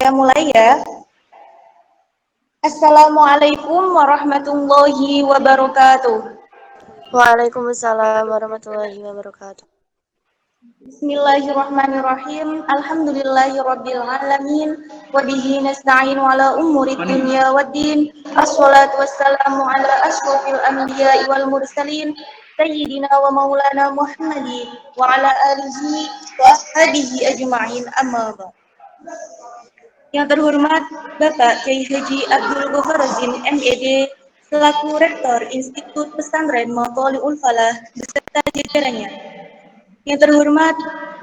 kita mulai ya. Assalamualaikum warahmatullahi wabarakatuh. Waalaikumsalam warahmatullahi wabarakatuh. Bismillahirrahmanirrahim. Alhamdulillahirabbil alamin wa bihi nasta'inu ala umuri dunya waddin. Wassalatu wassalamu ala asyrofil anbiya'i wal mursalin sayyidina wa maulana Muhammadin wa ala alihi wa ashabihi ajma'in, amma ba'd. Yang terhormat Bapak Kiai Haji Abdul Ghaffar Razin MED selaku Rektor Institut Pesantren Matholiul Falah beserta jajarannya. Yang terhormat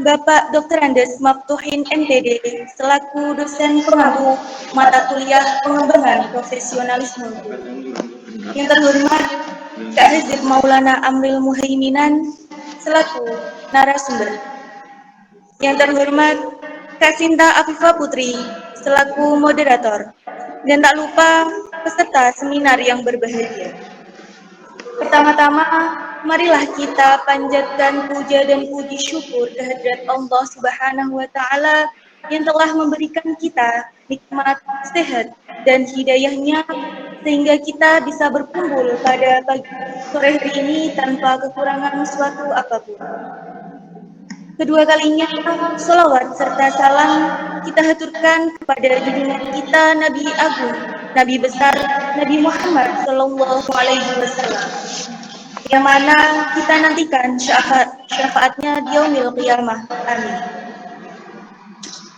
Bapak Dr. Andes Maftuhin MPD selaku dosen pengampu mata kuliah pengembangan profesionalisme guru. Yang terhormat Kak Hazib Maulana Amril Muhaiminan selaku narasumber. Yang terhormat Kak Sinta Afifah Putri selaku moderator. Dan tak lupa peserta seminar yang berbahagia. Pertama-tama, marilah kita panjatkan puja dan puji syukur kehadirat Allah Subhanahu wa Ta'ala yang telah memberikan kita nikmat, sehat, dan hidayahnya sehingga kita bisa berkumpul pada sore hari ini tanpa kekurangan suatu apapun. Kedua kalinya, sholawat serta salam kita haturkan kepada junjungan kita Nabi Agung, Nabi besar, Nabi Muhammad Sallallahu Alaihi Wasallam, yang mana kita nantikan syafaatnya di yaumil qiyamah. Amin.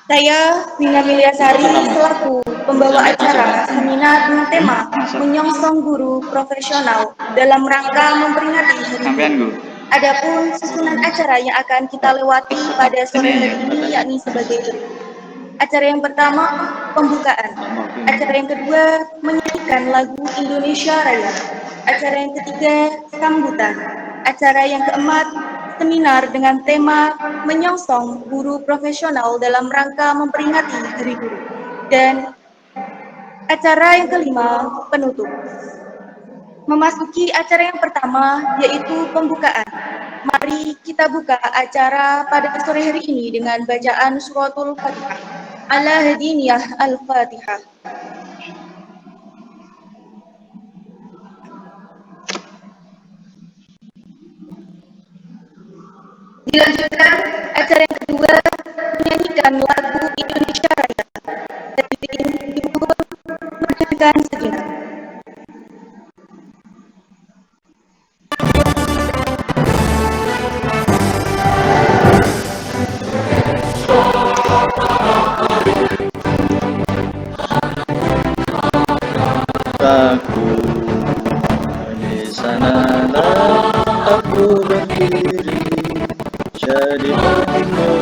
Saya, Wina Miliasari, selaku pembawa acara seminar dengan tema Menyongsong Guru Profesional dalam rangka memperingati Hari Guru. Adapun susunan acara yang akan kita lewati pada sore hari ini yakni sebagai berikut. Acara yang pertama, pembukaan. Acara yang kedua, menyanyikan lagu Indonesia Raya. Acara yang ketiga, sambutan. Acara yang keempat, seminar dengan tema Menyongsong Guru Profesional dalam rangka memperingati Hari Guru. Dan acara yang kelima, penutup. Memasuki acara yang pertama, yaitu pembukaan. Mari kita buka acara pada sore hari ini dengan bacaan suratul Fatihah. Ala hadiniyah al-Fatihah. Dilanjutkan acara yang kedua, menyanyikan lagu Indonesia Raya. Hadirin dimohon mendengarkan sejenak. Aku di sanalah aku berdiri jadi pemiluku.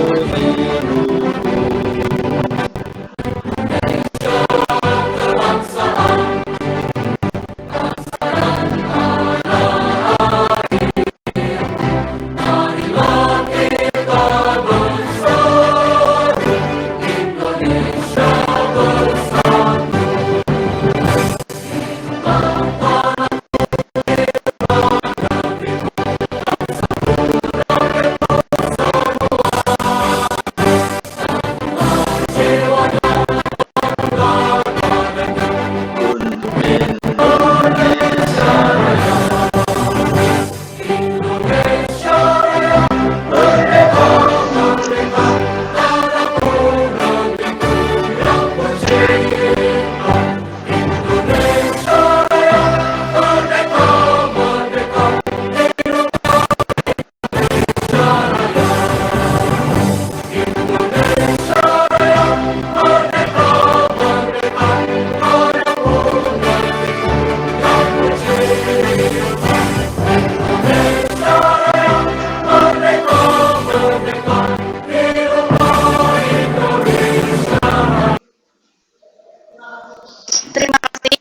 Terima kasih.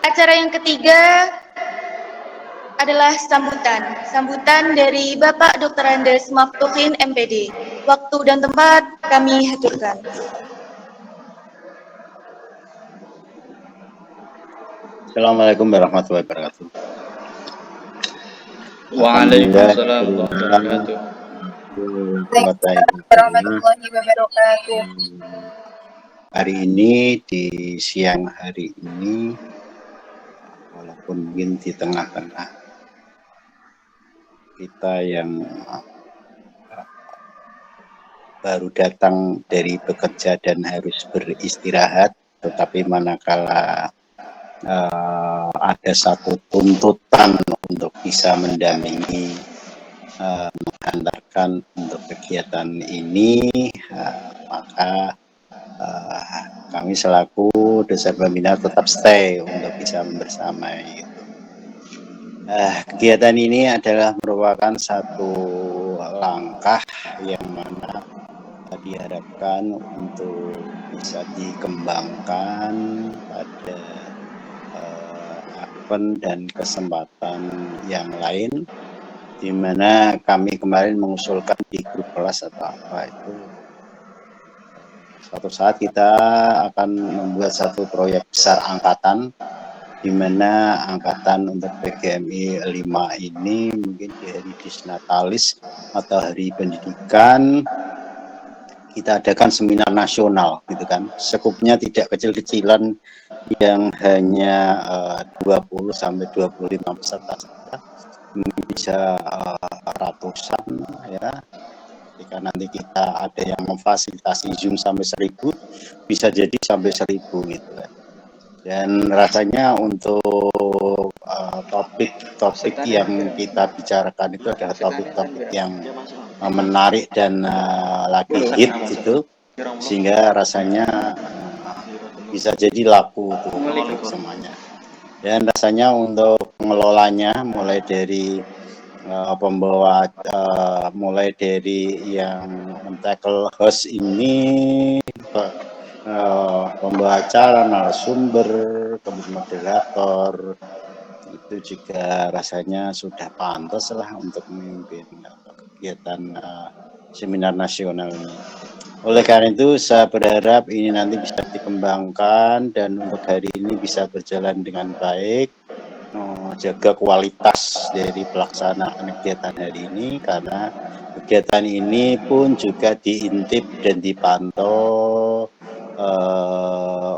Acara yang ketiga adalah sambutan. Sambutan dari Bapak Dr. Andes Maftuhin MPD. Waktu dan tempat kami haturkan. Assalamualaikum warahmatullahi wabarakatuh. Waalaikumsalam warahmatullahi Warahmatullahi wabarakatuh. hari ini, di siang hari ini, walaupun mungkin di tengah-tengah kita yang baru datang dari bekerja dan harus beristirahat, tetapi manakala ada satu tuntutan untuk bisa mendampingi, mengantarkan untuk kegiatan ini, maka kami selaku dosen pembina tetap stay untuk bisa membersamai. Kegiatan ini adalah merupakan satu langkah yang mana diharapkan untuk bisa dikembangkan pada event dan kesempatan yang lain, di mana kami kemarin mengusulkan di grup kelas atau apa itu, suatu saat kita akan membuat satu proyek besar angkatan, di mana angkatan untuk PGMI 5 ini mungkin di hari Disnatalis atau hari pendidikan kita adakan seminar nasional gitu kan, skupnya tidak kecil-kecilan yang hanya 20 sampai 25 peserta saja, mungkin bisa ratusan ya. Ketika nanti kita ada yang memfasilitasi Zoom sampai 1000, bisa jadi sampai 1000 gitu kan. Dan rasanya untuk topik-topik yang kita bicarakan itu adalah topik-topik yang menarik dan lagi hit gitu, sehingga rasanya bisa jadi laku tuh semuanya. Dan rasanya untuk pengelolanya mulai dari pembawa, mulai dari yang men-tackle host ini, pembawa acara, narasumber, kemudian moderator, itu juga rasanya sudah pantas lah untuk memimpin kegiatan seminar nasional ini. Oleh karena itu saya berharap ini nanti bisa dikembangkan dan untuk hari ini bisa berjalan dengan baik, jaga kualitas dari pelaksanaan kegiatan hari ini, karena kegiatan ini pun juga diintip dan dipantau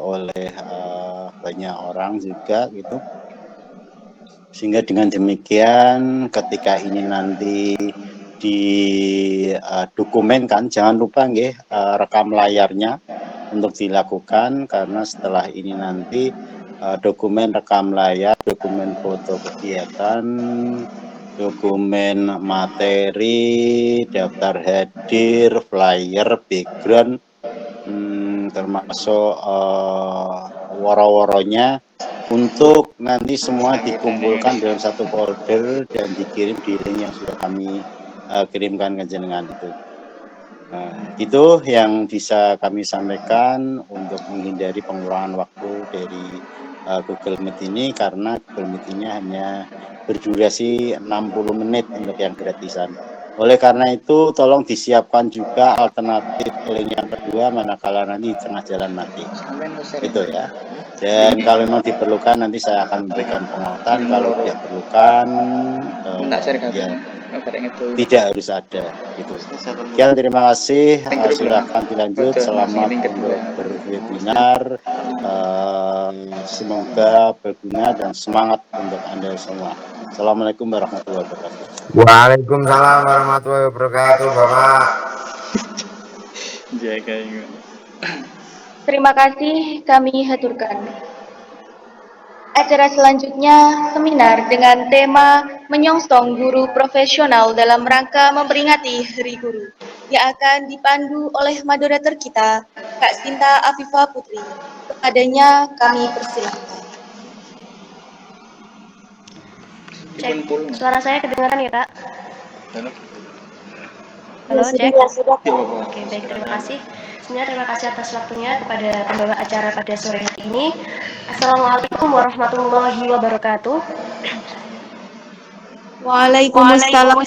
oleh banyak orang juga gitu, sehingga dengan demikian ketika ini nanti didokumenkan, jangan lupa nggih, rekam layarnya untuk dilakukan, karena setelah ini nanti dokumen rekam layar, dokumen foto kegiatan, dokumen materi, daftar hadir, flyer, background, termasuk woro-woronya, untuk nanti semua dikumpulkan dalam satu folder dan dikirim di link yang sudah kami kirimkan ke jenengan itu. Itu yang bisa kami sampaikan untuk menghindari pengurangan waktu dari Google Meet ini, karena Google Meet ini hanya berdurasi 60 menit untuk yang gratisan. Oleh karena itu tolong disiapkan juga alternatif link yang kedua manakala nanti di tengah jalan mati. Itu ya. Dan kalau memang diperlukan nanti saya akan memberikan penguatan, kalau tidak diperlukan ya tidak harus ada gitu. Sekian, terima kasih. Silakan dilanjut. Selamat untuk berwebinar. Semoga berguna dan semangat untuk Anda semua. Assalamualaikum warahmatullahi wabarakatuh. Waalaikumsalam warahmatullahi wabarakatuh, Bapak. Terima kasih kami haturkan. Acara selanjutnya seminar dengan tema menyongsong guru profesional dalam rangka memperingati Hari Guru, yang akan dipandu oleh moderator kita, Kak Sinta Afifah Putri. Kepadanya kami persilahkan. Cek, suara saya kedengaran ya, Kak? Halo, cek. Oke, baik, terima kasih. Sebelumnya terima kasih atas waktunya kepada pembawa acara pada sore hari ini. Assalamualaikum warahmatullahi wabarakatuh. Waalaikumsalam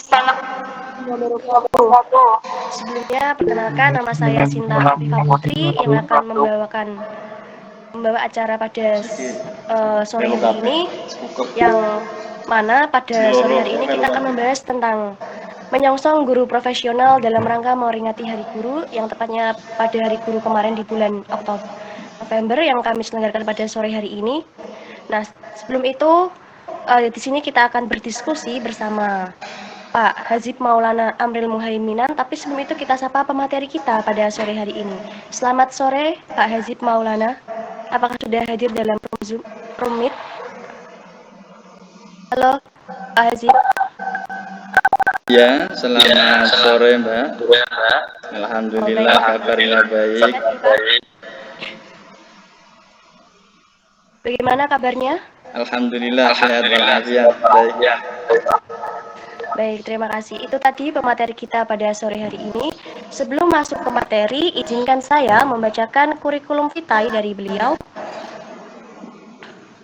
wabarakatuh. Sebelumnya perkenalkan, nama saya Sinta Afifah Putri yang akan membawa acara pada sore hari ini, yang mana pada sore hari ini kita akan membahas tentang menyongsong guru profesional dalam rangka memperingati Hari Guru, yang tepatnya pada Hari Guru kemarin di bulan Oktober. November yang kami selenggarakan pada sore hari ini. Nah, sebelum itu di sini kita akan berdiskusi bersama Pak Hazib Maulana Amril Muhaiminan, tapi sebelum itu kita sapa pemateri kita pada sore hari ini. Selamat sore Pak Hazib Maulana, apakah sudah hadir dalam room meet? Halo Pak Hazib. Ya, selamat sore Mbak. Alhamdulillah kabarnya baik. Bagaimana kabarnya? Alhamdulillah sehat walafiat. Baik. Baik, terima kasih. Itu tadi pemateri kita pada sore hari ini. Sebelum masuk ke materi, izinkan saya membacakan kurikulum vitae dari beliau.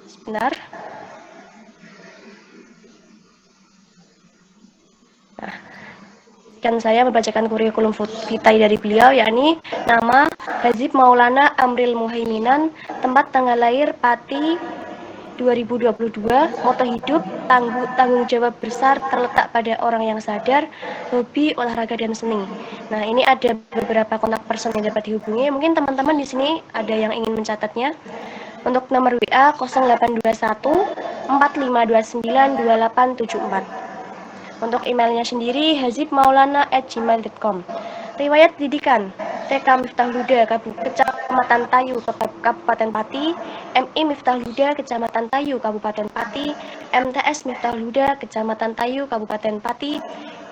Sebentar. Nah, izinkan saya membacakan kurikulum vitae dari beliau, yakni nama Hazib Maulana Amril Muhaiminan, tempat tanggal lahir Pati 2022, moto hidup, tanggung jawab besar terletak pada orang yang sadar, hobi, olahraga, dan seni. Nah, ini ada beberapa kontak person yang dapat dihubungi. Mungkin teman-teman di sini ada yang ingin mencatatnya. Untuk nomor WA 0821 4529 2874. Untuk emailnya sendiri hazibmaulana@gmail.com. Riwayat pendidikan TK Miftahul Huda Kecamatan Tayu Kabupaten Pati, MI Miftahul Huda Kecamatan Tayu Kabupaten Pati, MTS Miftahul Huda Kecamatan Tayu Kabupaten Pati,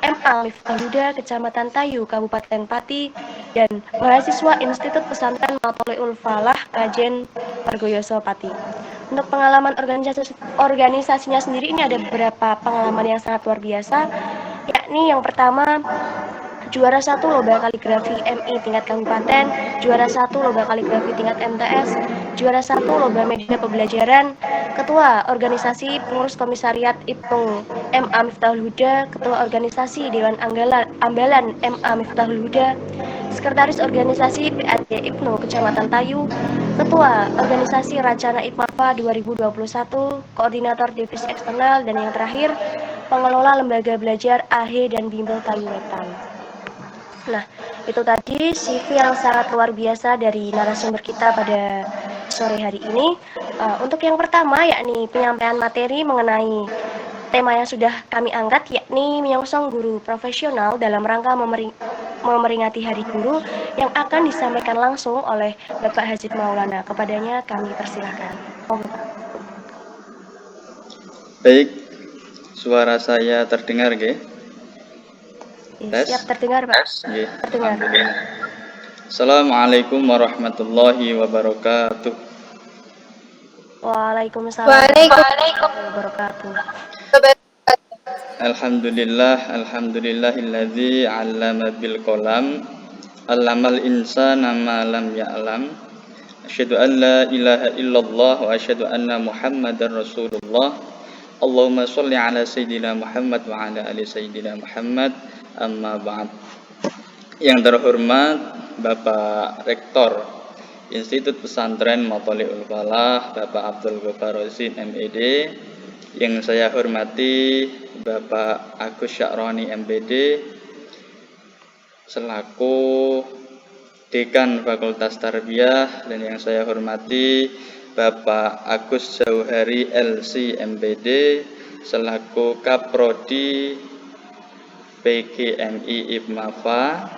MA Miftahul Huda Kecamatan Tayu Kabupaten Pati, dan mahasiswa Institut Pesantren Matoliul Falah Kajen Margoyoso Pati. Untuk pengalaman organisasinya sendiri, ini ada beberapa pengalaman yang sangat luar biasa, yakni yang pertama, juara 1 lomba kaligrafi MI tingkat kabupaten, juara 1 lomba kaligrafi tingkat MTS, juara 1 lomba media pembelajaran, ketua organisasi pengurus komisariat IPNU MA Miftahul Huda, ketua organisasi Dewan Ambalan MA Miftahul Huda, sekretaris organisasi PAD IPNU Kecamatan Tayu, ketua organisasi Racana IPMAFA 2021, koordinator divisi eksternal, dan yang terakhir pengelola lembaga belajar AHE dan Bimbel Tayu Wetan. Nah, itu tadi CV yang sangat luar biasa dari narasumber kita pada sore hari ini. Untuk yang pertama, yakni penyampaian materi mengenai tema yang sudah kami angkat, yakni menyongsong guru profesional dalam rangka memperingati Hari Guru, yang akan disampaikan langsung oleh Bapak Hazib Maulana. Kepadanya kami persilahkan. Baik, suara saya terdengar, nggih? Siap terdengar, Pak. Terdengar. Assalamualaikum warahmatullahi wabarakatuh. Waalaikumsalam warahmatullahi wabarakatuh. Alhamdulillahilladzi 'allama bil qalam, 'allamal insana ma lam ya'lam. Asyhadu an la ilaha illallah wa asyhadu anna Muhammadar Rasulullah. Allahumma sholli ala sayyidina Muhammad wa ala ali sayyidina Muhammad. Amma ba'd. Yang terhormat Bapak Rektor Institut Pesantren Matoliul Falah, Bapak Abdul Ghaffar Rosin MED. Yang saya hormati Bapak Agus Sya'roni MPD selaku Dekan Fakultas Tarbiyah, dan yang saya hormati Bapak Agus Jauhari LC MPD selaku Kaprodi PGMI IPMAFA,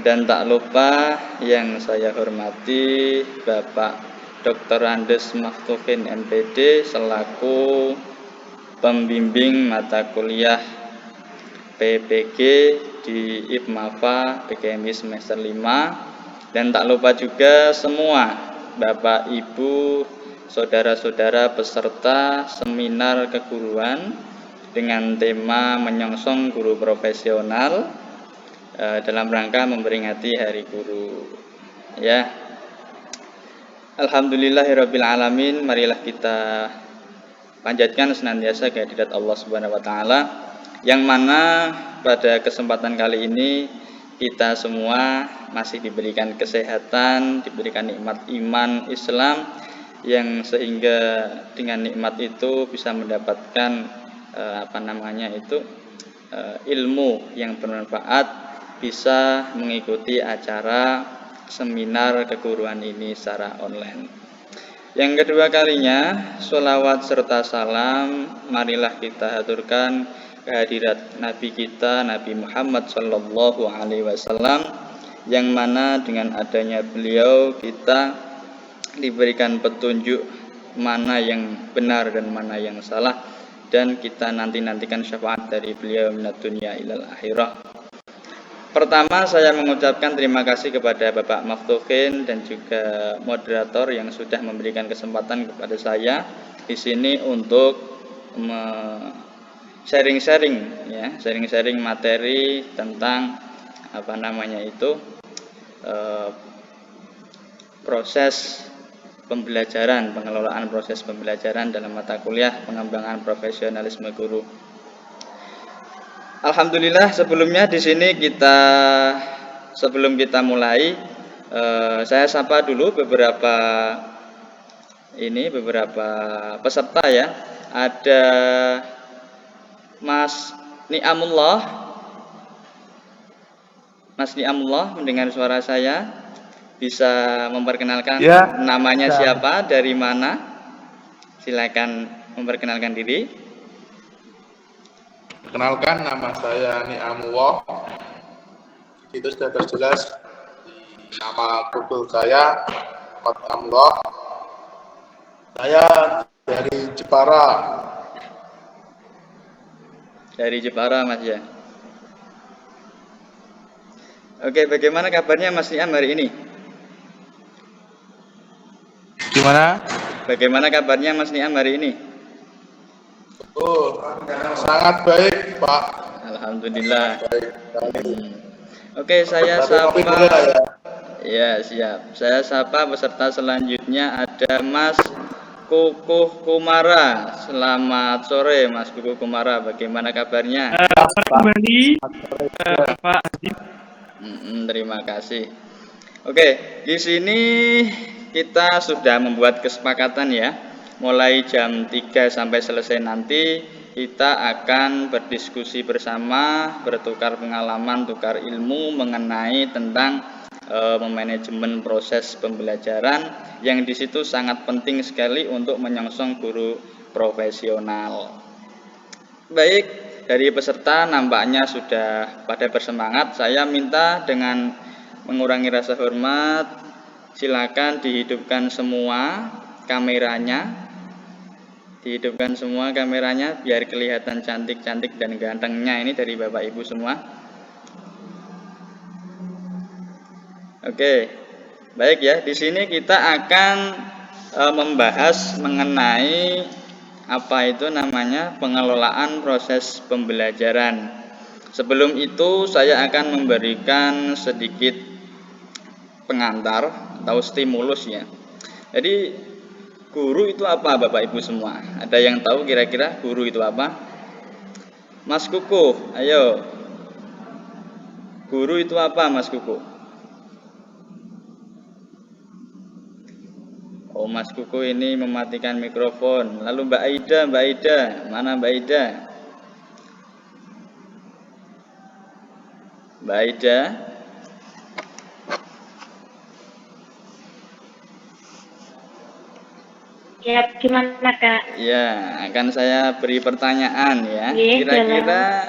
dan tak lupa yang saya hormati Bapak Dr. Andes Maftufin MPD selaku pembimbing mata kuliah PPG di IPMAFA PGMI semester 5, dan tak lupa juga semua Bapak Ibu saudara-saudara peserta seminar keguruan dengan tema menyongsong guru profesional dalam rangka memperingati Hari Guru. Ya, alhamdulillahirabbil alamin. Marilah kita panjatkan senantiasa kehadirat Allah Subhanahu wa taala, yang mana pada kesempatan kali ini kita semua masih diberikan kesehatan, diberikan nikmat iman Islam, yang sehingga dengan nikmat itu bisa mendapatkan ilmu yang bermanfaat, bisa mengikuti acara seminar keguruan ini secara online. Yang kedua kalinya, sholawat serta salam marilah kita haturkan kehadirat Nabi kita, Nabi Muhammad Sallallahu Alaihi Wasallam, yang mana dengan adanya beliau kita diberikan petunjuk mana yang benar dan mana yang salah, dan kita nantikan syafaat dari beliau minad dunya ilal akhirah. Pertama, saya mengucapkan terima kasih kepada Bapak Maftuhin dan juga moderator yang sudah memberikan kesempatan kepada saya di sini untuk sharing materi tentang proses pembelajaran, pengelolaan proses pembelajaran dalam mata kuliah pengembangan profesionalisme guru. Alhamdulillah, sebelumnya di sini sebelum kita mulai, saya sapa dulu beberapa peserta ya. Ada Mas Ni'amullah. Mas Ni'amullah mendengar suara saya, bisa memperkenalkan namanya siapa, dari mana? Silakan memperkenalkan diri. Perkenalkan, nama saya Ni'amullah. Itu sudah terjelas di nama Google saya, Ni'amullah. Saya dari Jepara. Dari Jepara, Mas ya. Oke, bagaimana kabarnya Mas Ni'am hari ini? Gimana? Bagaimana kabarnya Mas Ni'am hari ini? Oh, sangat baik, Pak. Alhamdulillah. Baik. Oke, saya sapa. Ya, siap. Saya sapa peserta selanjutnya, ada Mas Kukuh Kumara. Selamat sore, Mas Kukuh Kumara. Bagaimana kabarnya? Kembali, Pak Adib. Terima kasih. Oke, di sini kita sudah membuat kesepakatan ya. Mulai jam 3 sampai selesai nanti kita akan berdiskusi bersama, bertukar pengalaman, tukar ilmu mengenai tentang memanajemen proses pembelajaran, yang di situ sangat penting sekali untuk menyongsong guru profesional. Baik, dari peserta nampaknya sudah pada bersemangat. Saya minta dengan mengurangi rasa hormat, silakan dihidupkan semua kameranya. Dihidupkan semua kameranya biar kelihatan cantik-cantik dan gantengnya ini dari Bapak Ibu semua. Oke, baik ya. Di sini kita akan membahas mengenai pengelolaan proses pembelajaran. Sebelum itu saya akan memberikan sedikit pengantar atau stimulus ya. Jadi guru itu apa, Bapak Ibu semua? Ada yang tahu kira-kira guru itu apa? Mas Kukuh, ayo. Guru itu apa, Mas Kukuh? Oh, Mas Kukuh ini mematikan mikrofon. Lalu Mbak Aida, mana Mbak Aida? Mbak Aida? Ya, gimana Kak? Ya, akan saya beri pertanyaan ya. Kira-kira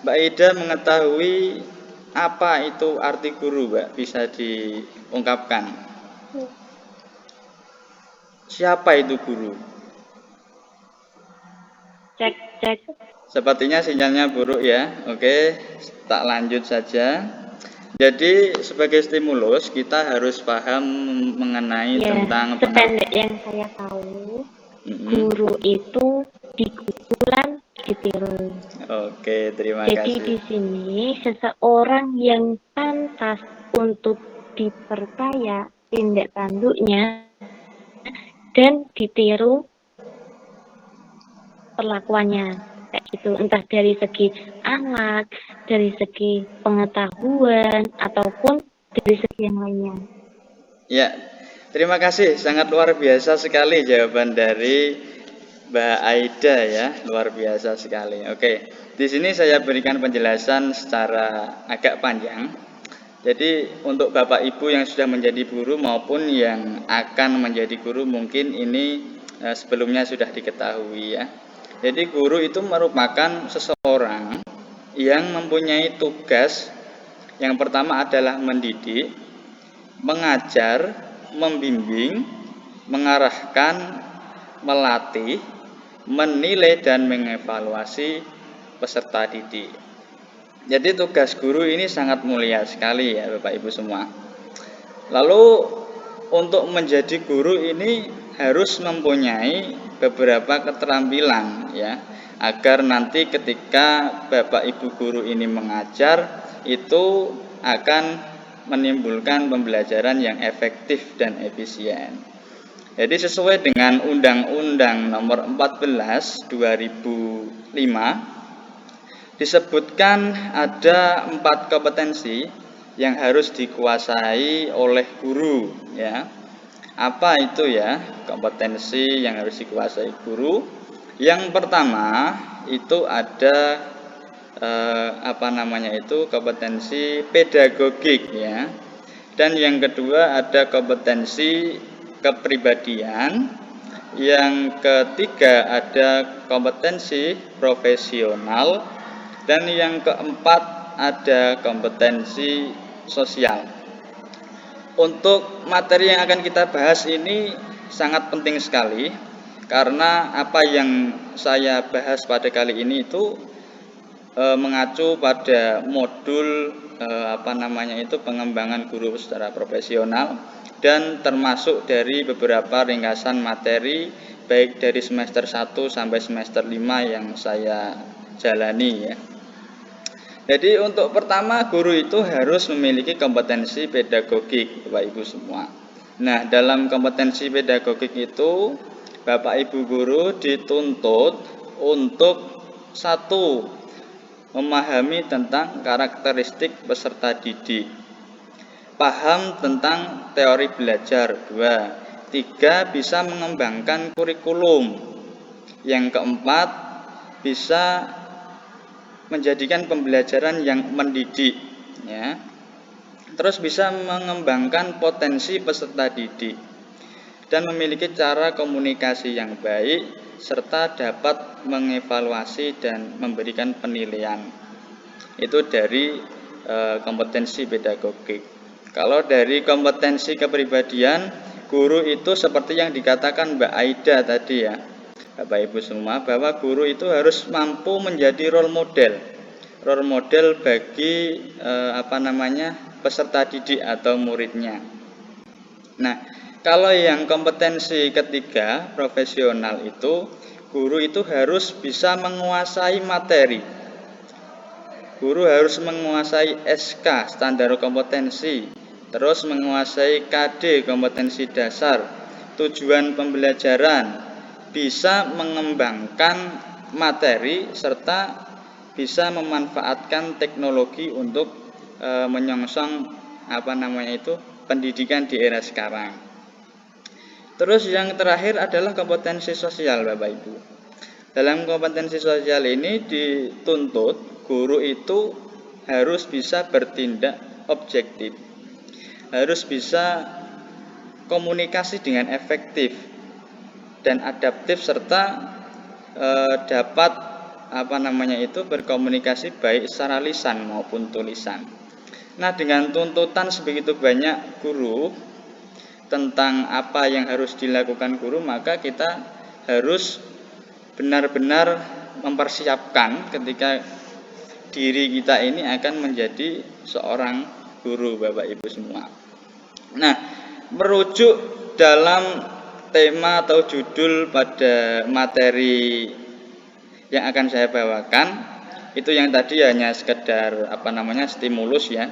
Mbak Ida mengetahui apa itu arti guru, Mbak? Bisa diungkapkan? Siapa itu guru? Cek. Sepertinya sinyalnya buruk ya. Oke, tak lanjut saja. Jadi sebagai stimulus kita harus paham mengenai tentang sependek yang saya tahu, guru itu dikukulan ditiru. Oke, terima kasih. Jadi di sini seseorang yang pantas untuk dipercaya tindak tanduknya dan ditiru perlakuannya. Gitu, entah dari segi anak, dari segi pengetahuan, ataupun dari segi yang lainnya. Ya, terima kasih. Sangat luar biasa sekali jawaban dari Mbak Aida ya, luar biasa sekali. Oke, di sini saya berikan penjelasan secara agak panjang. Jadi untuk Bapak Ibu yang sudah menjadi guru maupun yang akan menjadi guru mungkin ini sebelumnya sudah diketahui ya. Jadi guru itu merupakan seseorang yang mempunyai tugas yang pertama adalah mendidik, mengajar, membimbing, mengarahkan, melatih, menilai dan mengevaluasi peserta didik. Jadi tugas guru ini sangat mulia sekali ya Bapak Ibu semua. Lalu untuk menjadi guru ini harus mempunyai beberapa keterampilan ya, agar nanti ketika Bapak Ibu guru ini mengajar itu akan menimbulkan pembelajaran yang efektif dan efisien. Jadi sesuai dengan Undang-Undang Nomor 14 2005 disebutkan ada 4 kompetensi yang harus dikuasai oleh guru ya. Apa itu ya kompetensi yang harus dikuasai guru? Yang pertama itu ada kompetensi pedagogik ya. Dan yang kedua ada kompetensi kepribadian. Yang ketiga ada kompetensi profesional. Dan yang keempat ada kompetensi sosial. Untuk materi yang akan kita bahas ini sangat penting sekali, karena apa yang saya bahas pada kali ini itu mengacu pada modul pengembangan guru secara profesional, dan termasuk dari beberapa ringkasan materi baik dari semester 1 sampai semester 5 yang saya jalani ya. Jadi untuk pertama guru itu harus memiliki kompetensi pedagogik Bapak Ibu semua. Nah dalam kompetensi pedagogik itu Bapak Ibu guru dituntut untuk satu, memahami tentang karakteristik peserta didik, paham tentang teori belajar. 2, 3, bisa mengembangkan kurikulum. Yang keempat, bisa menjadikan pembelajaran yang mendidik ya. Terus bisa mengembangkan potensi peserta didik dan memiliki cara komunikasi yang baik serta dapat mengevaluasi dan memberikan penilaian. Itu dari kompetensi pedagogik. Kalau dari kompetensi kepribadian, guru itu seperti yang dikatakan Mbak Aida tadi ya Bapak Ibu semua, bahwa guru itu harus mampu menjadi role model bagi peserta didik atau muridnya. Nah, kalau yang kompetensi ketiga profesional itu, guru itu harus bisa menguasai materi. Guru harus menguasai SK standar kompetensi, terus menguasai KD kompetensi dasar, tujuan pembelajaran, bisa mengembangkan materi serta bisa memanfaatkan teknologi untuk menyongsong pendidikan di era sekarang. Terus yang terakhir adalah kompetensi sosial Bapak Ibu. Dalam kompetensi sosial ini dituntut guru itu harus bisa bertindak objektif, harus bisa komunikasi dengan efektif dan adaptif serta dapat berkomunikasi baik secara lisan maupun tulisan. Nah, dengan tuntutan sebegitu banyak guru tentang apa yang harus dilakukan guru, maka kita harus benar-benar mempersiapkan ketika diri kita ini akan menjadi seorang guru Bapak Ibu semua. Nah, merujuk dalam tema atau judul pada materi yang akan saya bawakan, itu yang tadi hanya sekedar stimulus ya.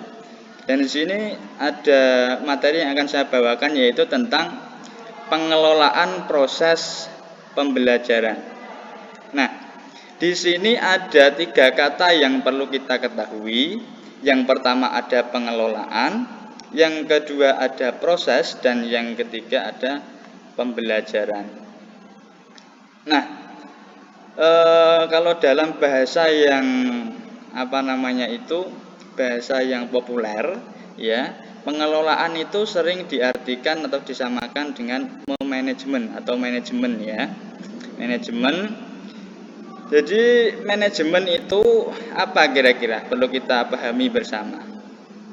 Dan di sini ada materi yang akan saya bawakan, yaitu tentang pengelolaan proses pembelajaran. Nah, di sini ada 3 kata yang perlu kita ketahui. Yang pertama ada pengelolaan, yang kedua ada proses, dan yang ketiga ada pembelajaran. Nah, kalau dalam bahasa yang bahasa yang populer ya. Pengelolaan itu sering diartikan atau disamakan dengan memanajemen atau manajemen ya. Manajemen. Jadi manajemen itu apa kira-kira perlu kita pahami bersama.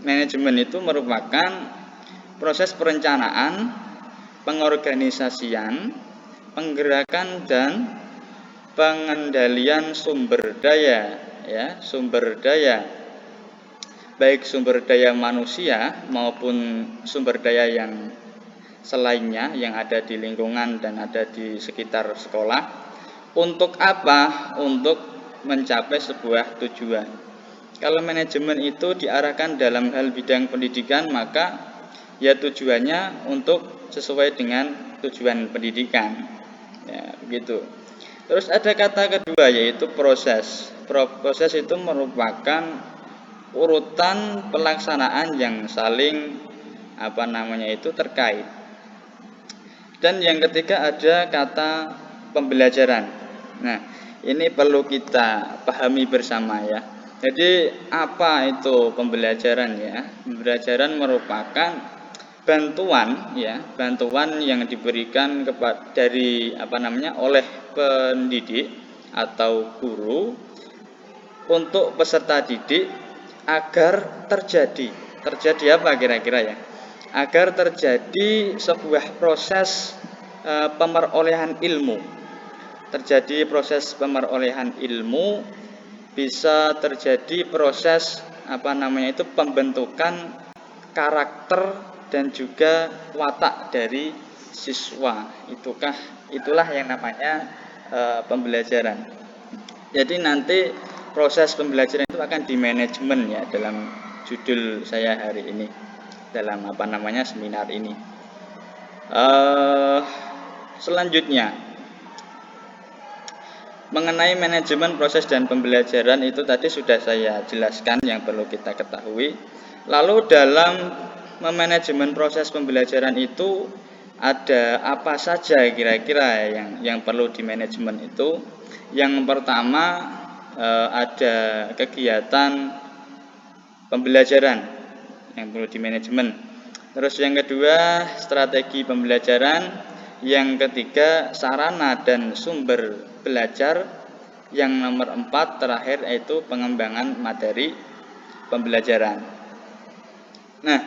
Manajemen itu merupakan proses perencanaan, pengorganisasian, penggerakan dan pengendalian sumber daya ya, sumber daya baik sumber daya manusia maupun sumber daya yang selainnya yang ada di lingkungan dan ada di sekitar sekolah. Untuk apa? Untuk mencapai sebuah tujuan. Kalau manajemen itu diarahkan dalam hal bidang pendidikan, maka ya tujuannya untuk sesuai dengan tujuan pendidikan. Ya, begitu. Terus ada kata kedua yaitu proses. Proses itu merupakan urutan pelaksanaan yang saling terkait. Dan yang ketiga ada kata pembelajaran. Nah, ini perlu kita pahami bersama ya. Jadi apa itu pembelajaran ya? Pembelajaran merupakan bantuan ya, bantuan yang diberikan oleh pendidik atau guru untuk peserta didik agar terjadi apa kira-kira ya? Agar terjadi sebuah proses pemerolehan ilmu. Terjadi proses pemerolehan ilmu, bisa terjadi proses pembentukan karakter dan juga watak dari siswa. Itulah yang namanya pembelajaran. Jadi nanti proses pembelajaran itu akan dimanajemen ya dalam judul saya hari ini, dalam seminar ini. Selanjutnya mengenai manajemen proses dan pembelajaran itu tadi sudah saya jelaskan yang perlu kita ketahui. Lalu dalam memanajemen proses pembelajaran itu ada apa saja kira-kira yang perlu dimanajemen itu? Yang pertama ada kegiatan pembelajaran yang perlu dimanajemen. Terus yang kedua strategi pembelajaran, yang ketiga sarana dan sumber belajar, yang nomor 4 terakhir yaitu pengembangan materi pembelajaran. Nah,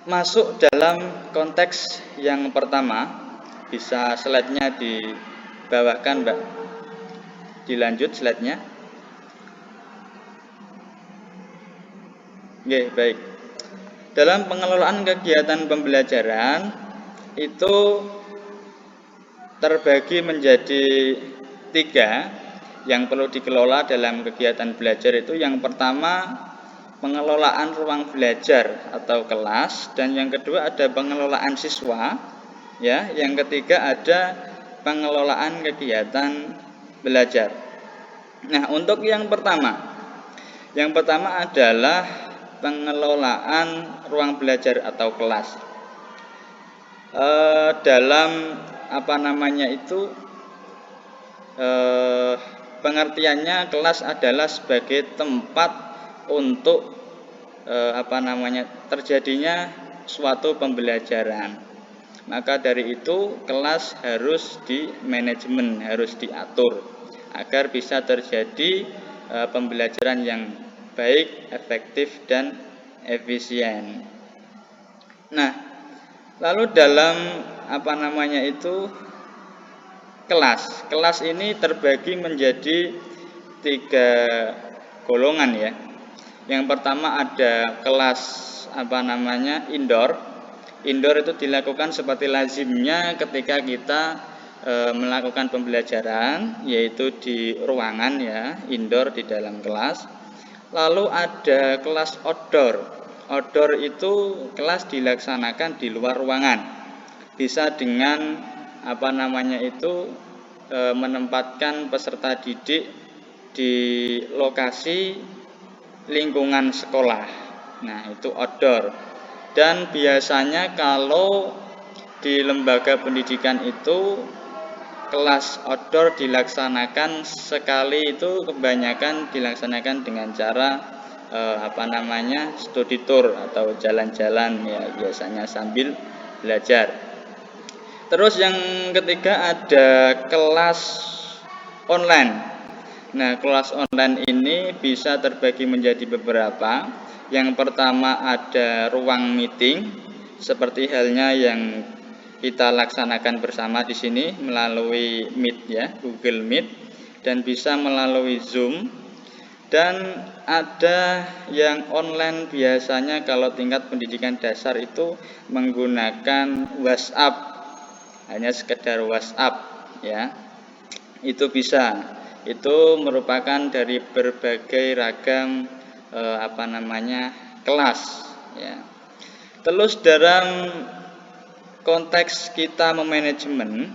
masuk dalam konteks yang pertama, bisa slide-nya dibawahkan Mbak. Dilanjut slide-nya. Oke, baik. Dalam pengelolaan kegiatan pembelajaran itu terbagi menjadi 3 yang perlu dikelola dalam kegiatan belajar itu. Yang pertama pengelolaan ruang belajar atau kelas, dan yang kedua ada pengelolaan siswa ya, yang ketiga ada pengelolaan kegiatan belajar. Nah, untuk yang pertama adalah pengelolaan ruang belajar atau kelas. Dalam pengertiannya kelas adalah sebagai tempat untuk terjadinya suatu pembelajaran. Maka dari itu kelas harus dimanajemen, harus diatur agar bisa terjadi pembelajaran yang baik, efektif dan efisien. Nah, lalu dalam kelas ini terbagi menjadi 3 golongan ya. Yang pertama ada kelas indoor. Indoor itu dilakukan seperti lazimnya ketika kita melakukan pembelajaran, yaitu di ruangan ya, indoor di dalam kelas. Lalu ada kelas outdoor. Outdoor itu kelas dilaksanakan di luar ruangan. Bisa dengan menempatkan peserta didik di lokasi lingkungan sekolah. Nah, itu outdoor. Dan biasanya kalau di lembaga pendidikan itu kelas outdoor dilaksanakan sekali itu kebanyakan dilaksanakan dengan cara studi tour atau jalan-jalan ya biasanya sambil belajar. Terus yang ketiga ada kelas online. Nah, kelas online ini bisa terbagi menjadi beberapa. Yang pertama ada ruang meeting, seperti halnya yang kita laksanakan bersama di sini melalui Meet ya, Google Meet, dan bisa melalui Zoom. Dan ada yang online biasanya kalau tingkat pendidikan dasar itu menggunakan WhatsApp, hanya sekedar WhatsApp ya. Itu bisa. Itu merupakan dari berbagai ragam kelas ya. Terus dalam konteks kita memanajemen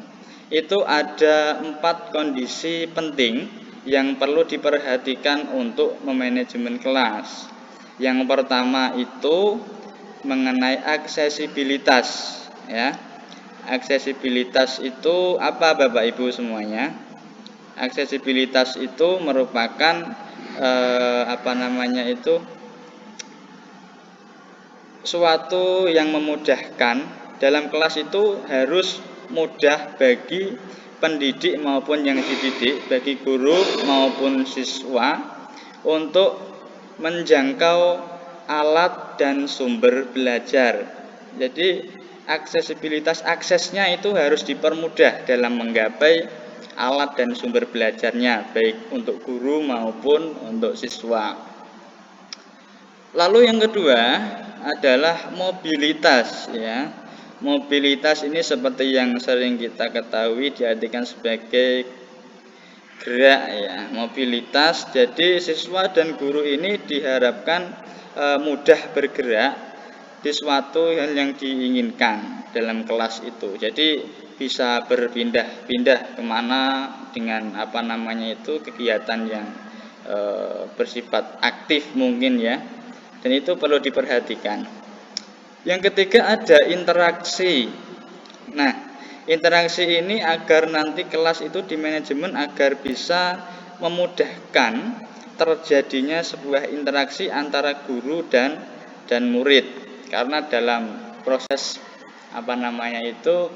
itu ada 4 kondisi penting yang perlu diperhatikan untuk memanajemen kelas. Yang pertama itu mengenai aksesibilitas ya. Aksesibilitas itu apa Bapak Ibu semuanya? Aksesibilitas itu merupakan suatu yang memudahkan. Dalam kelas itu harus mudah bagi pendidik maupun yang dididik, bagi guru maupun siswa untuk menjangkau alat dan sumber belajar. Jadi aksesnya itu harus dipermudah dalam menggapai alat dan sumber belajarnya, baik untuk guru maupun untuk siswa. Lalu yang kedua adalah mobilitas ya. Mobilitas ini seperti yang sering kita ketahui diartikan sebagai gerak ya. Mobilitas, jadi siswa dan guru ini diharapkan mudah bergerak di suatu hal yang diinginkan dalam kelas itu. Jadi bisa berpindah-pindah kemana dengan kegiatan yang bersifat aktif mungkin ya. Dan itu perlu diperhatikan. Yang ketiga ada interaksi. Nah, interaksi ini agar nanti kelas itu dimanajemen agar bisa memudahkan terjadinya sebuah interaksi antara guru dan murid. Karena dalam proses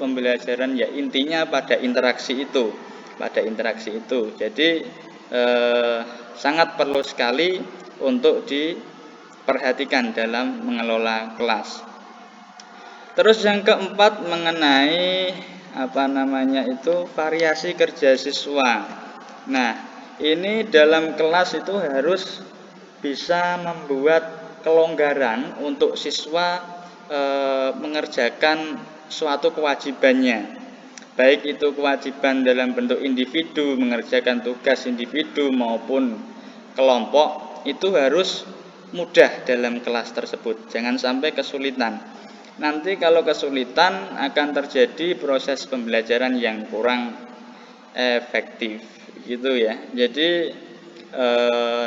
pembelajaran ya intinya pada interaksi itu. Jadi sangat perlu sekali untuk diperhatikan dalam mengelola kelas. Terus yang keempat mengenai variasi kerja siswa. Nah, ini dalam kelas itu harus bisa membuat kelonggaran untuk siswa mengerjakan suatu kewajibannya. Baik itu kewajiban dalam bentuk individu, mengerjakan tugas individu maupun kelompok, itu harus mudah dalam kelas tersebut. Jangan sampai kesulitan. Nanti kalau kesulitan akan terjadi proses pembelajaran yang kurang efektif gitu ya. Jadi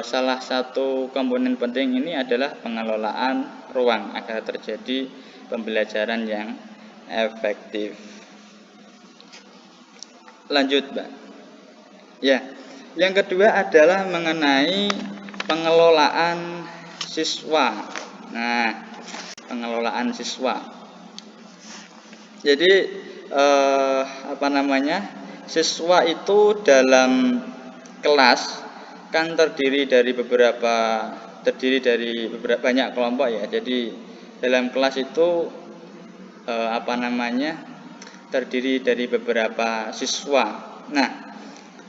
salah satu komponen penting ini adalah pengelolaan ruang agar terjadi pembelajaran yang efektif. Lanjut, Mbak. Ya. Yang kedua adalah mengenai pengelolaan siswa. Nah, pengelolaan siswa. Jadi siswa itu dalam kelas kan terdiri dari banyak kelompok ya. Jadi dalam kelas itu terdiri dari beberapa siswa. Nah,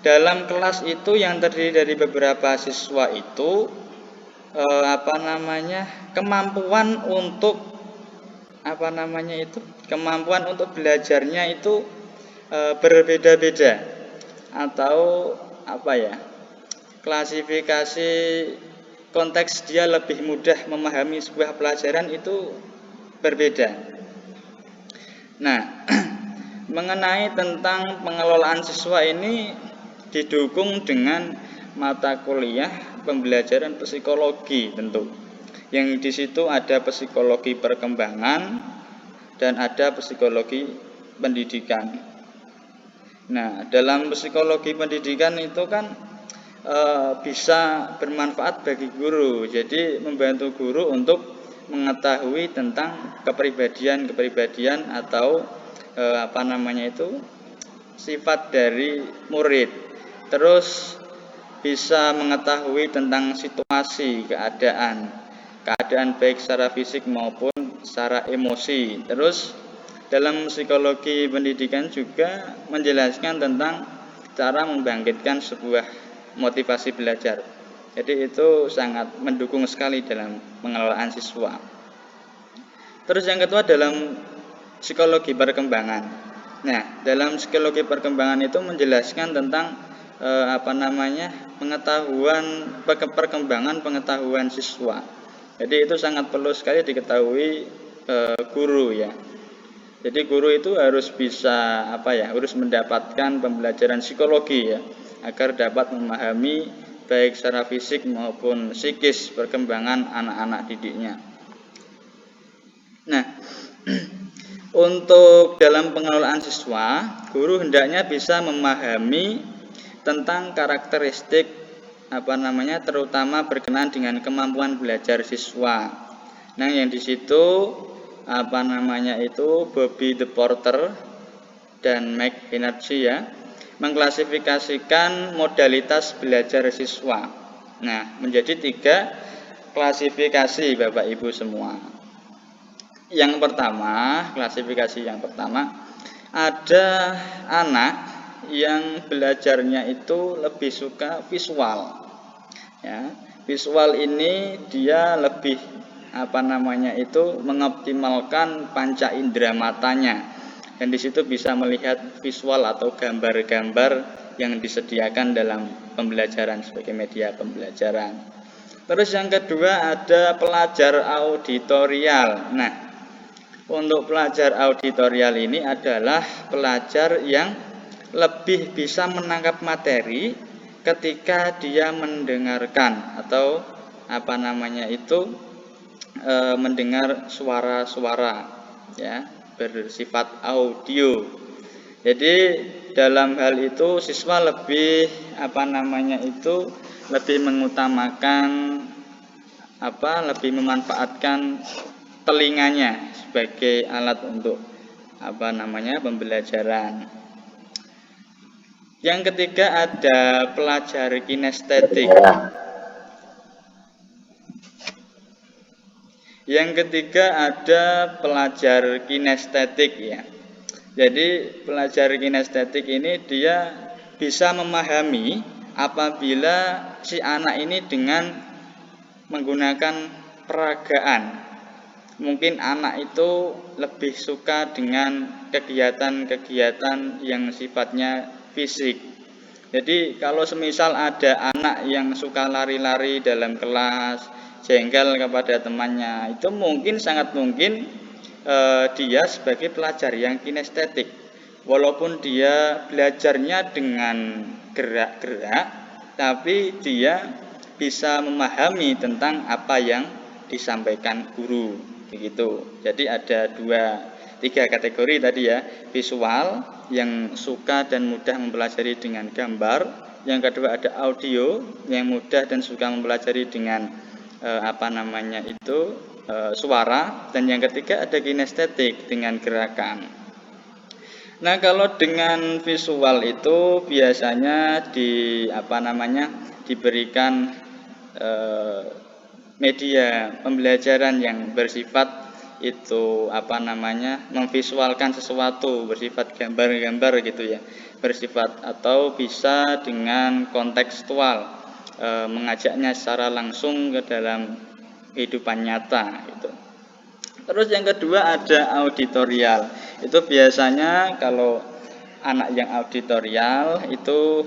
dalam kelas itu yang terdiri dari beberapa siswa itu kemampuan untuk belajarnya itu berbeda-beda atau klasifikasi konteks dia lebih mudah memahami sebuah pelajaran itu berbeda. Nah, mengenai tentang pengelolaan siswa ini didukung dengan mata kuliah pembelajaran psikologi tentu. Yang di situ ada psikologi perkembangan dan ada psikologi pendidikan. Nah, dalam psikologi pendidikan itu kan bisa bermanfaat bagi guru. Jadi membantu guru untuk mengetahui tentang kepribadian atau sifat dari murid. Terus bisa mengetahui tentang situasi, keadaan baik secara fisik maupun secara emosi. Terus dalam psikologi pendidikan juga menjelaskan tentang cara membangkitkan sebuah motivasi belajar. Jadi itu sangat mendukung sekali dalam pengelolaan siswa. Terus yang kedua dalam psikologi perkembangan. Nah, dalam psikologi perkembangan itu menjelaskan tentang perkembangan pengetahuan siswa. Jadi itu sangat perlu sekali diketahui guru ya. Jadi guru itu harus bisa harus mendapatkan pembelajaran psikologi ya, agar dapat memahami baik secara fisik maupun psikis perkembangan anak-anak didiknya. Nah, untuk dalam pengelolaan siswa, guru hendaknya bisa memahami tentang karakteristik terutama berkenaan dengan kemampuan belajar siswa. Nah, yang di situ Bobby the Porter dan Mike Energy ya, mengklasifikasikan modalitas belajar siswa. Nah, menjadi 3 klasifikasi Bapak Ibu semua. Klasifikasi yang pertama, ada anak yang belajarnya itu lebih suka visual. Ya, visual ini dia lebih mengoptimalkan panca indera matanya. Dan di situ bisa melihat visual atau gambar-gambar yang disediakan dalam pembelajaran sebagai media pembelajaran. Terus yang kedua ada pelajar auditorial. Nah, untuk pelajar auditorial ini adalah pelajar yang lebih bisa menangkap materi ketika dia mendengarkan atau mendengar suara-suara ya, bersifat audio. Jadi dalam hal itu siswa lebih lebih mengutamakan lebih memanfaatkan telinganya sebagai alat untuk pembelajaran. Yang ketiga ada pelajar kinestetik. Ya. Jadi pelajar kinestetik ini dia bisa memahami apabila si anak ini dengan menggunakan peragaan. Mungkin anak itu lebih suka dengan kegiatan-kegiatan yang sifatnya fisik. Jadi kalau semisal ada anak yang suka lari-lari dalam kelas, jengkel kepada temannya, itu sangat mungkin dia sebagai pelajar yang kinestetik. Walaupun dia belajarnya dengan gerak-gerak, tapi dia bisa memahami tentang apa yang disampaikan guru, begitu. Jadi ada 3 kategori tadi ya, visual yang suka dan mudah mempelajari dengan gambar, yang kedua ada audio yang mudah dan suka mempelajari dengan suara, dan yang ketiga ada kinestetik dengan gerakan. Nah, kalau dengan visual itu biasanya diberikan media pembelajaran yang bersifat itu memvisualkan sesuatu, bersifat gambar-gambar gitu ya, bersifat atau bisa dengan kontekstual, mengajaknya secara langsung ke dalam kehidupan nyata gitu. Terus yang kedua ada auditorial. Itu biasanya kalau anak yang auditorial itu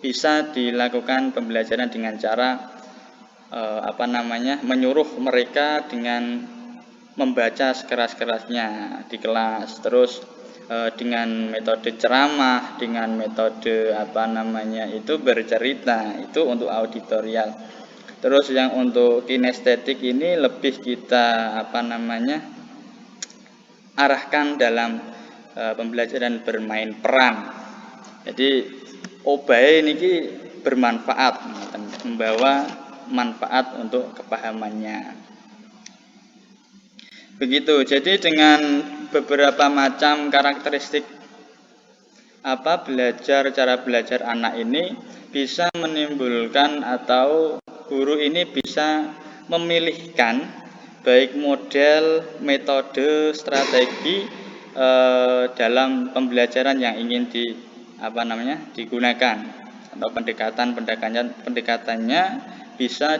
bisa dilakukan pembelajaran dengan cara menyuruh mereka dengan membaca sekeras-kerasnya di kelas. Terus dengan metode ceramah, dengan metode bercerita, itu untuk auditorial. Terus yang untuk kinestetik ini lebih kita arahkan dalam pembelajaran bermain peran. Jadi obahe niki bermanfaat, membawa manfaat untuk kepahamannya. Begitu. Jadi dengan beberapa macam karakteristik cara belajar anak ini bisa menimbulkan atau guru ini bisa memilihkan baik model, metode, strategi dalam pembelajaran yang ingin digunakan atau pendekatannya bisa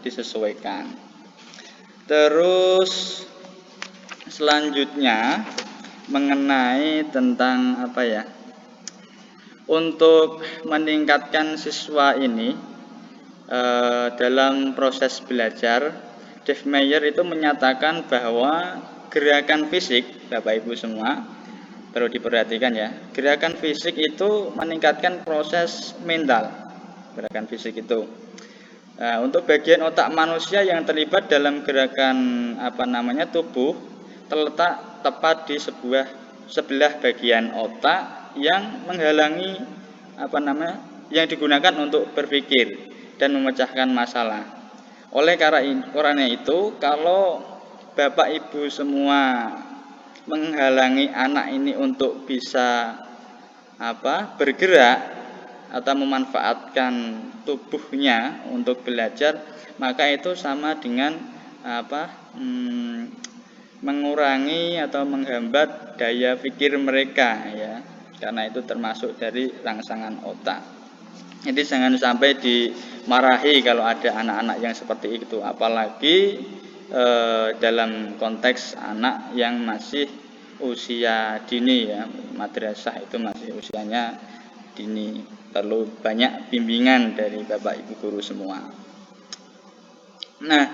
disesuaikan. Terus selanjutnya mengenai tentang untuk meningkatkan siswa ini dalam proses belajar, Dave Meyer itu menyatakan bahwa gerakan fisik, Bapak Ibu semua perlu diperhatikan ya, gerakan fisik itu meningkatkan proses mental. Gerakan fisik itu untuk bagian otak manusia yang terlibat dalam gerakan tubuh terletak tepat di sebelah bagian otak yang menghalangi yang digunakan untuk berpikir dan memecahkan masalah. Oleh karena itu, kalau Bapak Ibu semua menghalangi anak ini untuk bisa bergerak atau memanfaatkan tubuhnya untuk belajar, maka itu sama dengan mengurangi atau menghambat daya pikir mereka ya, karena itu termasuk dari rangsangan otak. Jadi jangan sampai dimarahi kalau ada anak-anak yang seperti itu, apalagi dalam konteks anak yang masih usia dini ya, madrasah itu masih usianya dini, perlu banyak bimbingan dari Bapak Ibu guru semua. Nah,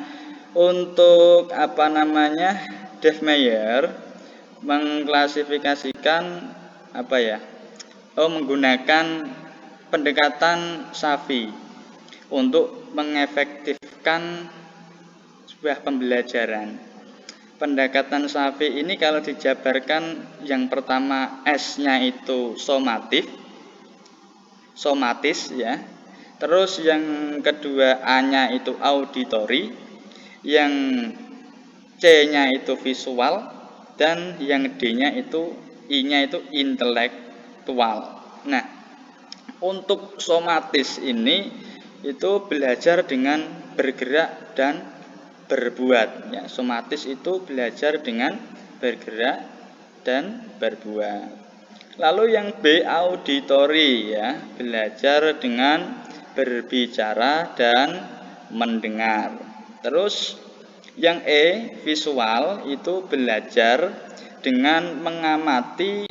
untuk Dave Meyer mengklasifikasikan menggunakan pendekatan Safi untuk mengefektifkan sebuah pembelajaran. Pendekatan Safi ini kalau dijabarkan, yang pertama S-nya itu somatis ya. Terus yang kedua A-nya itu auditory, yang C-nya itu visual, dan yang D-nya itu I-nya itu intelektual. Nah, untuk somatis ini itu belajar dengan bergerak dan berbuat ya. Somatis itu belajar dengan bergerak dan berbuat. Lalu yang B auditory ya, belajar dengan berbicara dan mendengar. Terus yang E visual itu belajar dengan mengamati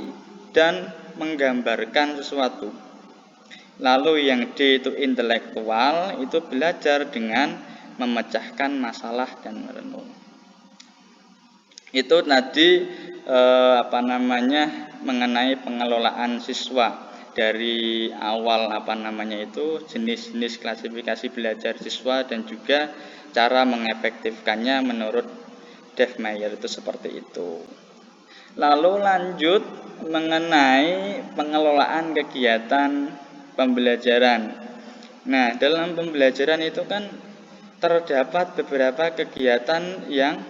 dan menggambarkan sesuatu. Lalu yang D itu intelektual, itu belajar dengan memecahkan masalah dan merenung. Itu tadi mengenai pengelolaan siswa dari awal jenis-jenis klasifikasi belajar siswa dan juga cara mengefektifkannya menurut Dave Meyer itu seperti itu. Lalu lanjut mengenai pengelolaan kegiatan pembelajaran. Nah, dalam pembelajaran itu kan terdapat beberapa kegiatan yang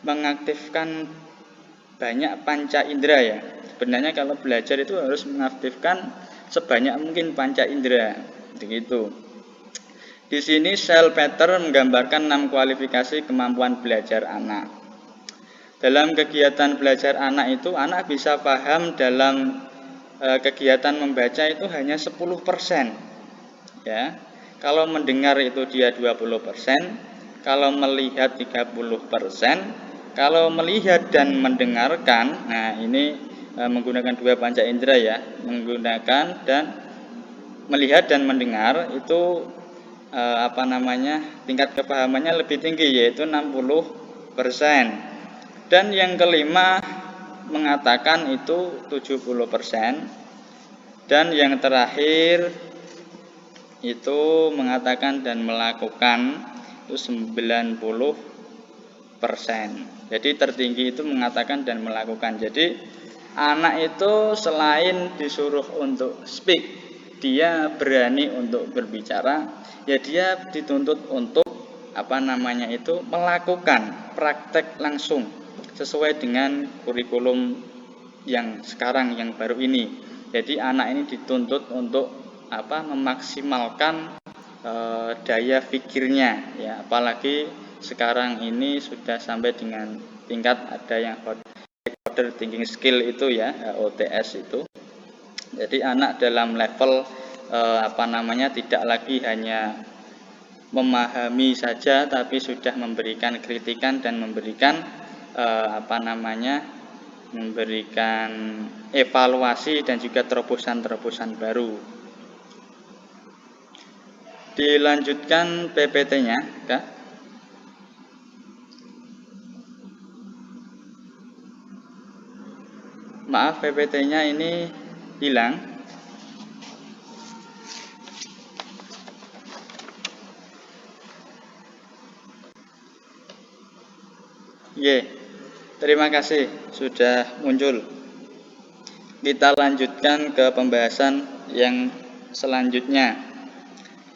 mengaktifkan banyak panca indera ya. Sebenarnya kalau belajar itu harus mengaktifkan sebanyak mungkin panca indera, begitu. Di sini Shell Peter menggambarkan 6 kualifikasi kemampuan belajar anak. Dalam kegiatan belajar anak itu, anak bisa paham dalam kegiatan membaca itu hanya 10%. Ya. Kalau mendengar itu dia 20%, kalau melihat 30%, kalau melihat dan mendengarkan, nah ini menggunakan 2 panca indera ya, menggunakan dan melihat dan mendengar itu tingkat kepahamannya lebih tinggi, yaitu 60%. Dan yang kelima mengatakan itu 70%. Dan yang terakhir itu mengatakan dan melakukan itu 90%. Jadi tertinggi itu mengatakan dan melakukan. Jadi anak itu selain disuruh untuk speak, dia berani untuk berbicara, ya dia dituntut untuk melakukan praktek langsung sesuai dengan kurikulum yang sekarang yang baru ini. Jadi anak ini dituntut untuk memaksimalkan daya pikirnya, ya, apalagi sekarang ini sudah sampai dengan tingkat ada yang order thinking skill itu, ya, OTS itu. Jadi anak dalam level tidak lagi hanya memahami saja, tapi sudah memberikan kritikan dan memberikan memberikan evaluasi dan juga terobosan-terobosan baru. Dilanjutkan PPT-nya, Kak. Maaf, PPT-nya ini hilang. Terima kasih sudah muncul. Kita lanjutkan ke pembahasan yang selanjutnya.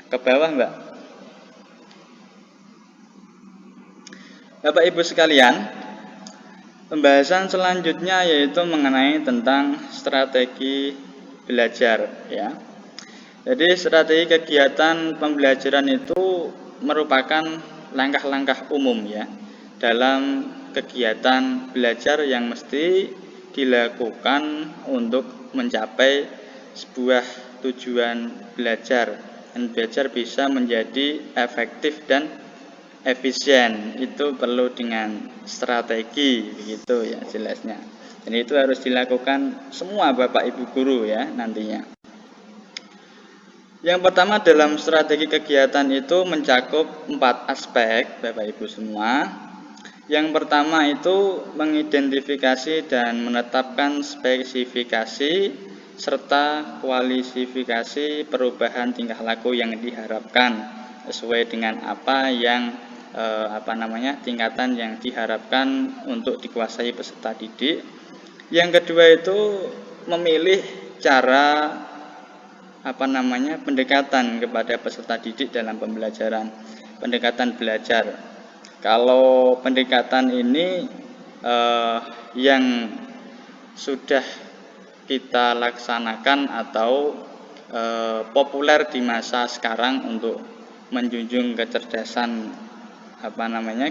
Ke bawah, Mbak. Bapak Ibu sekalian, pembahasan selanjutnya yaitu mengenai tentang strategi belajar, ya. Jadi strategi kegiatan pembelajaran itu merupakan langkah-langkah umum, ya, dalam kegiatan belajar yang mesti dilakukan untuk mencapai sebuah tujuan belajar, dan belajar bisa menjadi efektif dan efisien. Itu perlu dengan strategi, begitu ya jelasnya. Dan itu harus dilakukan semua Bapak Ibu guru, ya, nantinya. Yang pertama, dalam strategi kegiatan itu mencakup 4 aspek Bapak Ibu semua. Yang pertama itu mengidentifikasi dan menetapkan spesifikasi serta kualifikasi perubahan tingkah laku yang diharapkan sesuai dengan apa yang tingkatan yang diharapkan untuk dikuasai peserta didik. Yang kedua itu memilih cara pendekatan kepada peserta didik dalam pembelajaran, pendekatan belajar. Kalau pendekatan ini yang sudah kita laksanakan atau populer di masa sekarang untuk menjunjung kecerdasan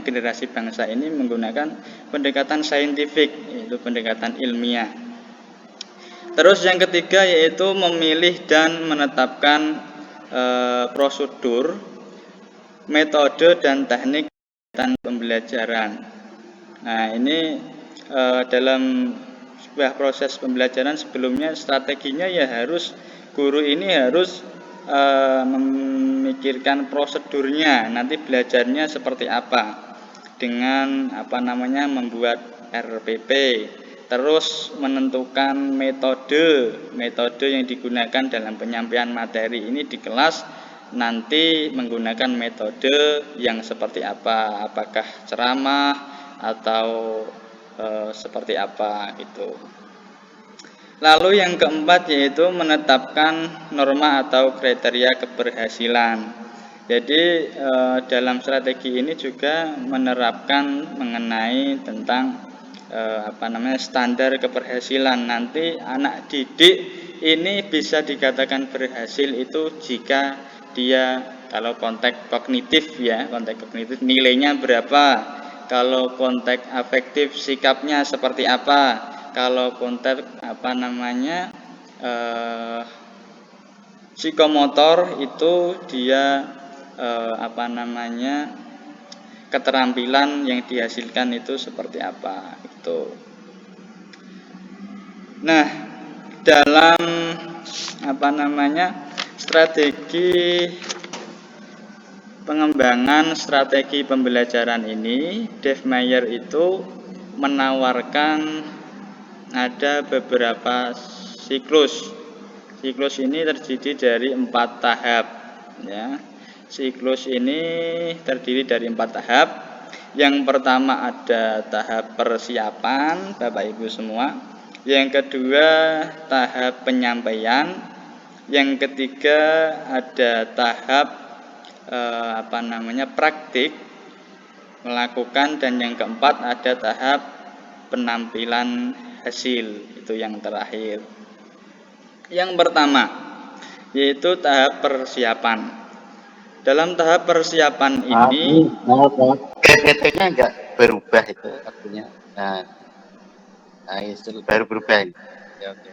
generasi bangsa ini menggunakan pendekatan saintifik, yaitu pendekatan ilmiah. Terus yang ketiga yaitu memilih dan menetapkan prosedur, metode dan teknik pembelajaran. Nah, ini dalam sebuah proses pembelajaran sebelumnya strateginya ya guru ini harus memikirkan prosedurnya, nanti belajarnya seperti apa dengan membuat RPP, terus menentukan metode yang digunakan dalam penyampaian materi ini di kelas. Nanti menggunakan metode yang seperti apa, apakah ceramah atau seperti apa gitu. Lalu yang keempat yaitu menetapkan norma atau kriteria keberhasilan. Jadi dalam strategi ini juga menerapkan mengenai tentang standar keberhasilan. Nanti anak didik ini bisa dikatakan berhasil itu jika dia, kalau konteks kognitif, ya, konteks kognitif nilainya berapa, kalau konteks afektif sikapnya seperti apa, kalau konteks psikomotor itu dia keterampilan yang dihasilkan itu seperti apa itu. Nah, dalam strategi pengembangan strategi pembelajaran ini, Dave Meyer itu menawarkan ada beberapa siklus. Siklus ini terdiri dari 4 tahap, ya. Siklus ini terdiri dari 4 tahap. Yang pertama ada tahap persiapan, Bapak Ibu semua. Yang kedua tahap penyampaian. Yang ketiga ada tahap praktik melakukan, dan yang keempat ada tahap penampilan hasil, itu yang terakhir. Yang pertama yaitu tahap persiapan. Dalam tahap persiapan ini PPT-nya enggak berubah itu artinya. Itu baru berubah ini. Ya, oke.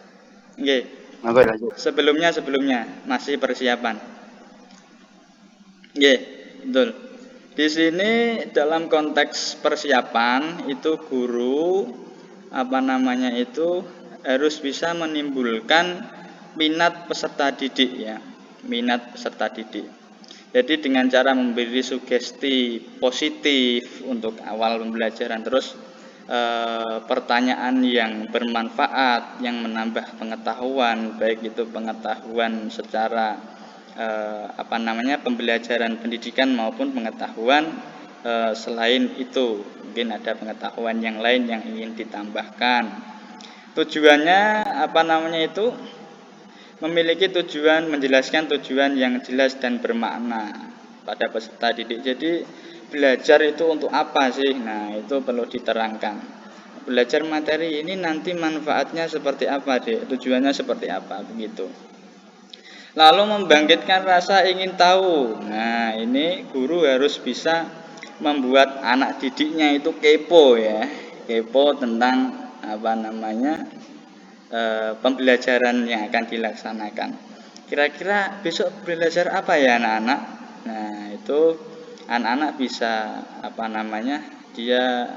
Sebelumnya masih persiapan. Betul. Di sini dalam konteks persiapan itu guru harus bisa menimbulkan minat peserta didik ya. Minat peserta didik. Jadi dengan cara memberi sugesti positif untuk awal pembelajaran, terus pertanyaan yang bermanfaat, yang menambah pengetahuan, baik itu pengetahuan secara pembelajaran pendidikan maupun pengetahuan selain itu, mungkin ada pengetahuan yang lain yang ingin ditambahkan. Tujuannya memiliki tujuan, menjelaskan tujuan yang jelas dan bermakna pada peserta didik. Jadi belajar itu untuk apa sih? Nah, itu perlu diterangkan. Belajar materi ini nanti manfaatnya seperti apa, Dek? Tujuannya seperti apa, begitu. Lalu membangkitkan rasa ingin tahu. Nah, ini guru harus bisa membuat anak didiknya itu kepo ya. Kepo tentang pembelajaran yang akan dilaksanakan. Kira-kira besok belajar apa ya anak-anak? Nah, itu anak-anak bisa dia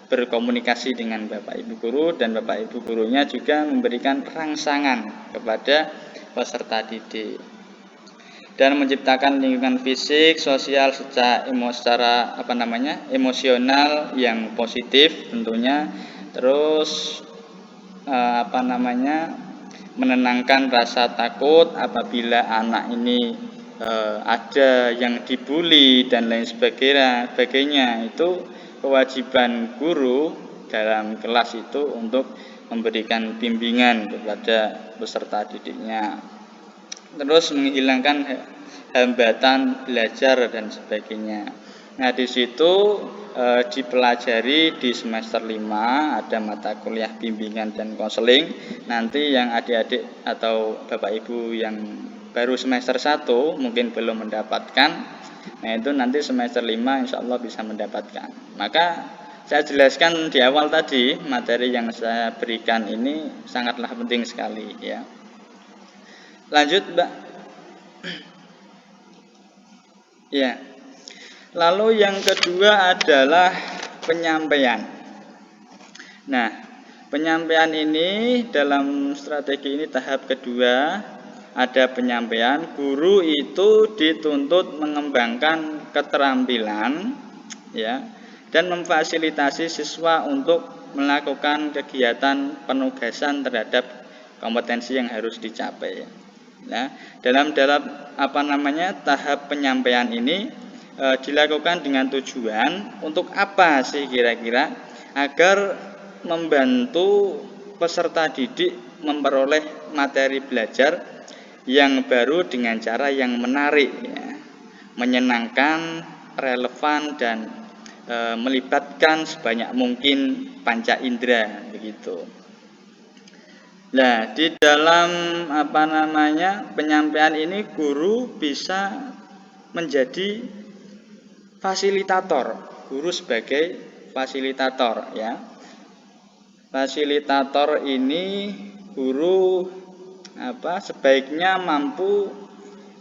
berkomunikasi dengan Bapak Ibu guru, dan Bapak Ibu gurunya juga memberikan rangsangan kepada peserta didik dan menciptakan lingkungan fisik, sosial, secara emosional yang positif tentunya. Terus menenangkan rasa takut apabila anak ini ada yang dibully dan lain sebagainya. Itu kewajiban guru dalam kelas itu untuk memberikan bimbingan kepada peserta didiknya. Terus menghilangkan hambatan belajar dan sebagainya. Nah, di situ dipelajari di semester 5 ada mata kuliah bimbingan dan konseling. Nanti yang adik-adik atau Bapak Ibu yang baru semester 1 mungkin belum mendapatkan. Nah, itu nanti semester 5 insya Allah bisa mendapatkan. Maka saya jelaskan di awal tadi, materi yang saya berikan ini sangatlah penting sekali ya. Lanjut, Mbak. Ya. Lalu yang kedua adalah penyampaian. Nah, penyampaian ini dalam strategi ini tahap kedua ada penyampaian. Guru itu dituntut mengembangkan keterampilan ya, dan memfasilitasi siswa untuk melakukan kegiatan penugasan terhadap kompetensi yang harus dicapai. Nah, dalam tahap penyampaian ini dilakukan dengan tujuan untuk apa sih kira-kira? Agar membantu peserta didik memperoleh materi belajar yang baru dengan cara yang menarik ya, menyenangkan, relevan, dan melibatkan sebanyak mungkin panca indera begitu. Nah, di dalam penyampaian ini guru bisa menjadi fasilitator. Guru sebagai fasilitator ya. Fasilitator ini guru sebaiknya mampu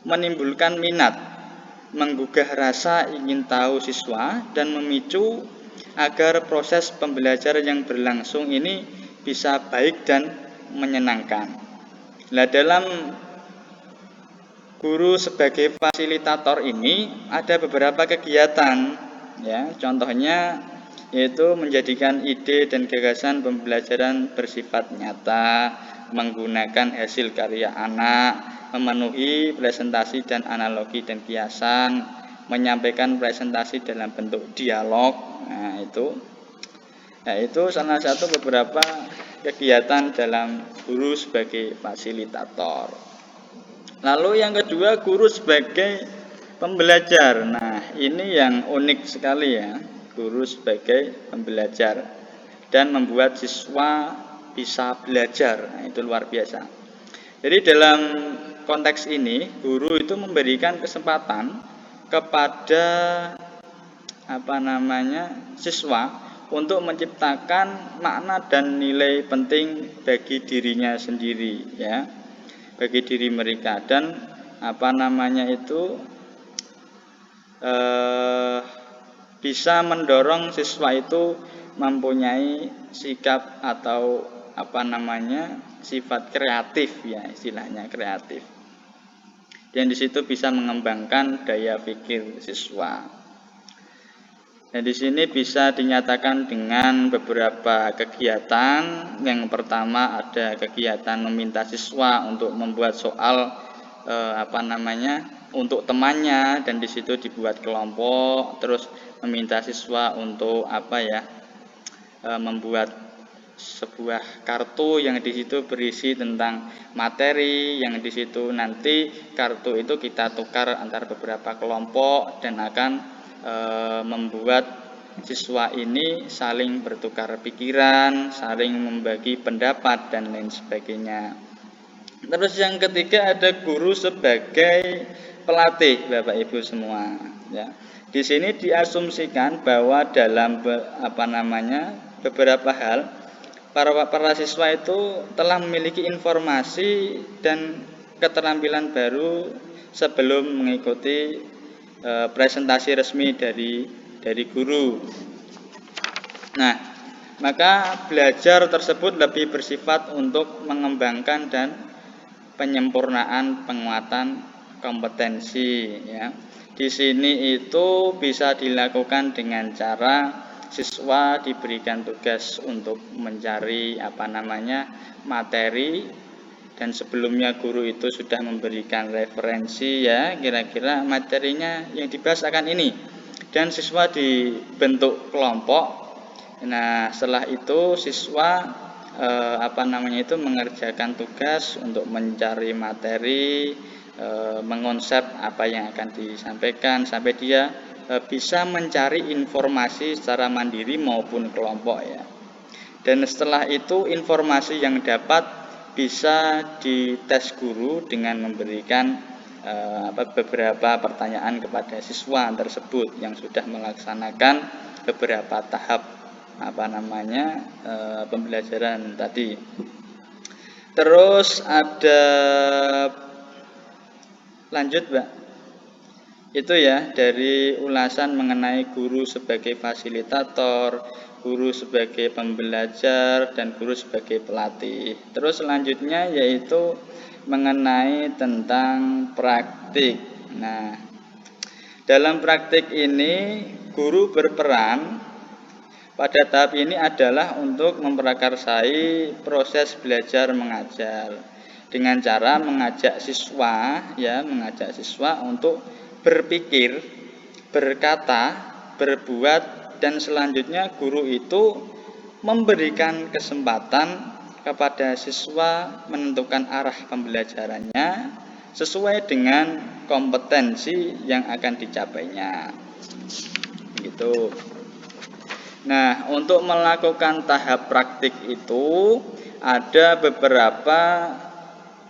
menimbulkan minat, menggugah rasa ingin tahu siswa, dan memicu agar proses pembelajaran yang berlangsung ini bisa baik dan menyenangkan. Nah, dalam guru sebagai fasilitator ini ada beberapa kegiatan ya. Contohnya yaitu menjadikan ide dan gagasan pembelajaran bersifat nyata, menggunakan hasil karya anak, memenuhi presentasi dan analogi dan kiasan, menyampaikan presentasi dalam bentuk dialog. Nah, itu salah satu beberapa kegiatan dalam guru sebagai fasilitator. Lalu yang kedua, guru sebagai pembelajar. Nah, ini yang unik sekali ya, guru sebagai pembelajar dan membuat siswa bisa belajar. Nah, itu luar biasa. Jadi dalam konteks ini, guru itu memberikan kesempatan kepada siswa untuk menciptakan makna dan nilai penting bagi dirinya sendiri ya, bagi diri mereka, dan bisa mendorong siswa itu mempunyai sikap atau sifat kreatif ya, istilahnya kreatif. Dan di situ bisa mengembangkan daya pikir siswa. Dan di sini bisa dinyatakan dengan beberapa kegiatan. Yang pertama ada kegiatan meminta siswa untuk membuat soal untuk temannya, dan di situ dibuat kelompok. Terus meminta siswa untuk membuat sebuah kartu yang di situ berisi tentang materi, yang di situ nanti kartu itu kita tukar antar beberapa kelompok dan akan membuat siswa ini saling bertukar pikiran, saling membagi pendapat dan lain sebagainya. Terus yang ketiga ada guru sebagai pelatih, Bapak Ibu semua ya. Di sini diasumsikan bahwa dalam beberapa hal para siswa itu telah memiliki informasi dan keterampilan baru sebelum mengikuti presentasi resmi dari guru. Nah, maka belajar tersebut lebih bersifat untuk mengembangkan dan penyempurnaan penguatan kompetensi ya. Di sini itu bisa dilakukan dengan cara siswa diberikan tugas untuk mencari materi, dan sebelumnya guru itu sudah memberikan referensi ya, kira-kira materinya yang dibahas akan ini, dan siswa dibentuk kelompok. Nah, setelah itu siswa mengerjakan tugas untuk mencari materi, mengonsep apa yang akan disampaikan sampai dia bisa mencari informasi secara mandiri maupun kelompok ya. Dan setelah itu informasi yang dapat bisa dites guru dengan memberikan beberapa pertanyaan kepada siswa tersebut yang sudah melaksanakan beberapa tahap pembelajaran tadi. Terus ada lanjut, Mbak. Itu ya dari ulasan mengenai guru sebagai fasilitator, guru sebagai pembelajar, dan guru sebagai pelatih. Terus selanjutnya yaitu mengenai tentang praktik. Nah, dalam praktik ini guru berperan pada tahap ini adalah untuk memprakarsai proses belajar mengajar dengan cara mengajak siswa untuk berpikir, berkata, berbuat, dan selanjutnya guru itu memberikan kesempatan kepada siswa menentukan arah pembelajarannya sesuai dengan kompetensi yang akan dicapainya. Gitu. Nah, untuk melakukan tahap praktik itu ada beberapa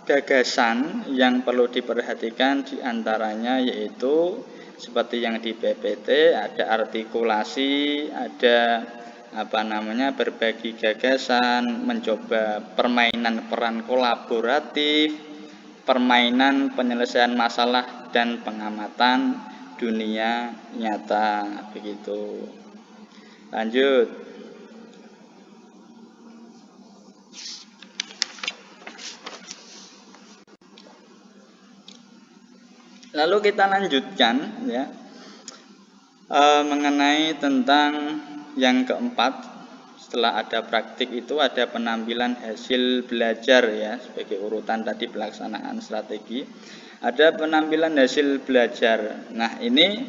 gagasan yang perlu diperhatikan, diantaranya yaitu seperti yang di PPT ada artikulasi, ada berbagi gagasan, mencoba permainan peran kolaboratif, permainan penyelesaian masalah, dan pengamatan dunia nyata begitu. Lanjut. Lalu kita lanjutkan ya mengenai tentang yang keempat. Setelah ada praktik itu ada penampilan hasil belajar ya, sebagai urutan tadi pelaksanaan strategi. Ada penampilan hasil belajar. Nah, ini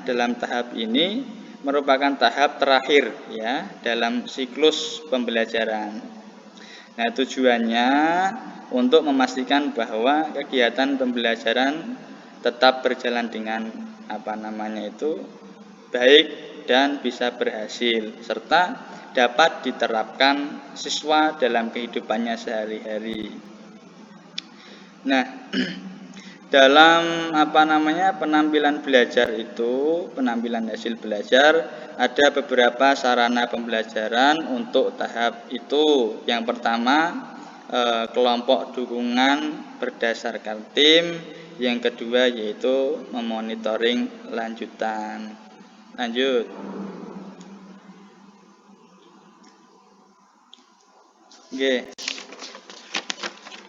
dalam tahap ini merupakan tahap terakhir ya dalam siklus pembelajaran. Nah, tujuannya untuk memastikan bahwa kegiatan pembelajaran tetap berjalan dengan baik dan bisa berhasil serta dapat diterapkan siswa dalam kehidupannya sehari-hari. Nah, dalam penampilan hasil belajar ada beberapa sarana pembelajaran untuk tahap itu. Yang pertama, kelompok dukungan berdasarkan tim. Yang kedua yaitu memonitoring lanjutan. Lanjut. Oke.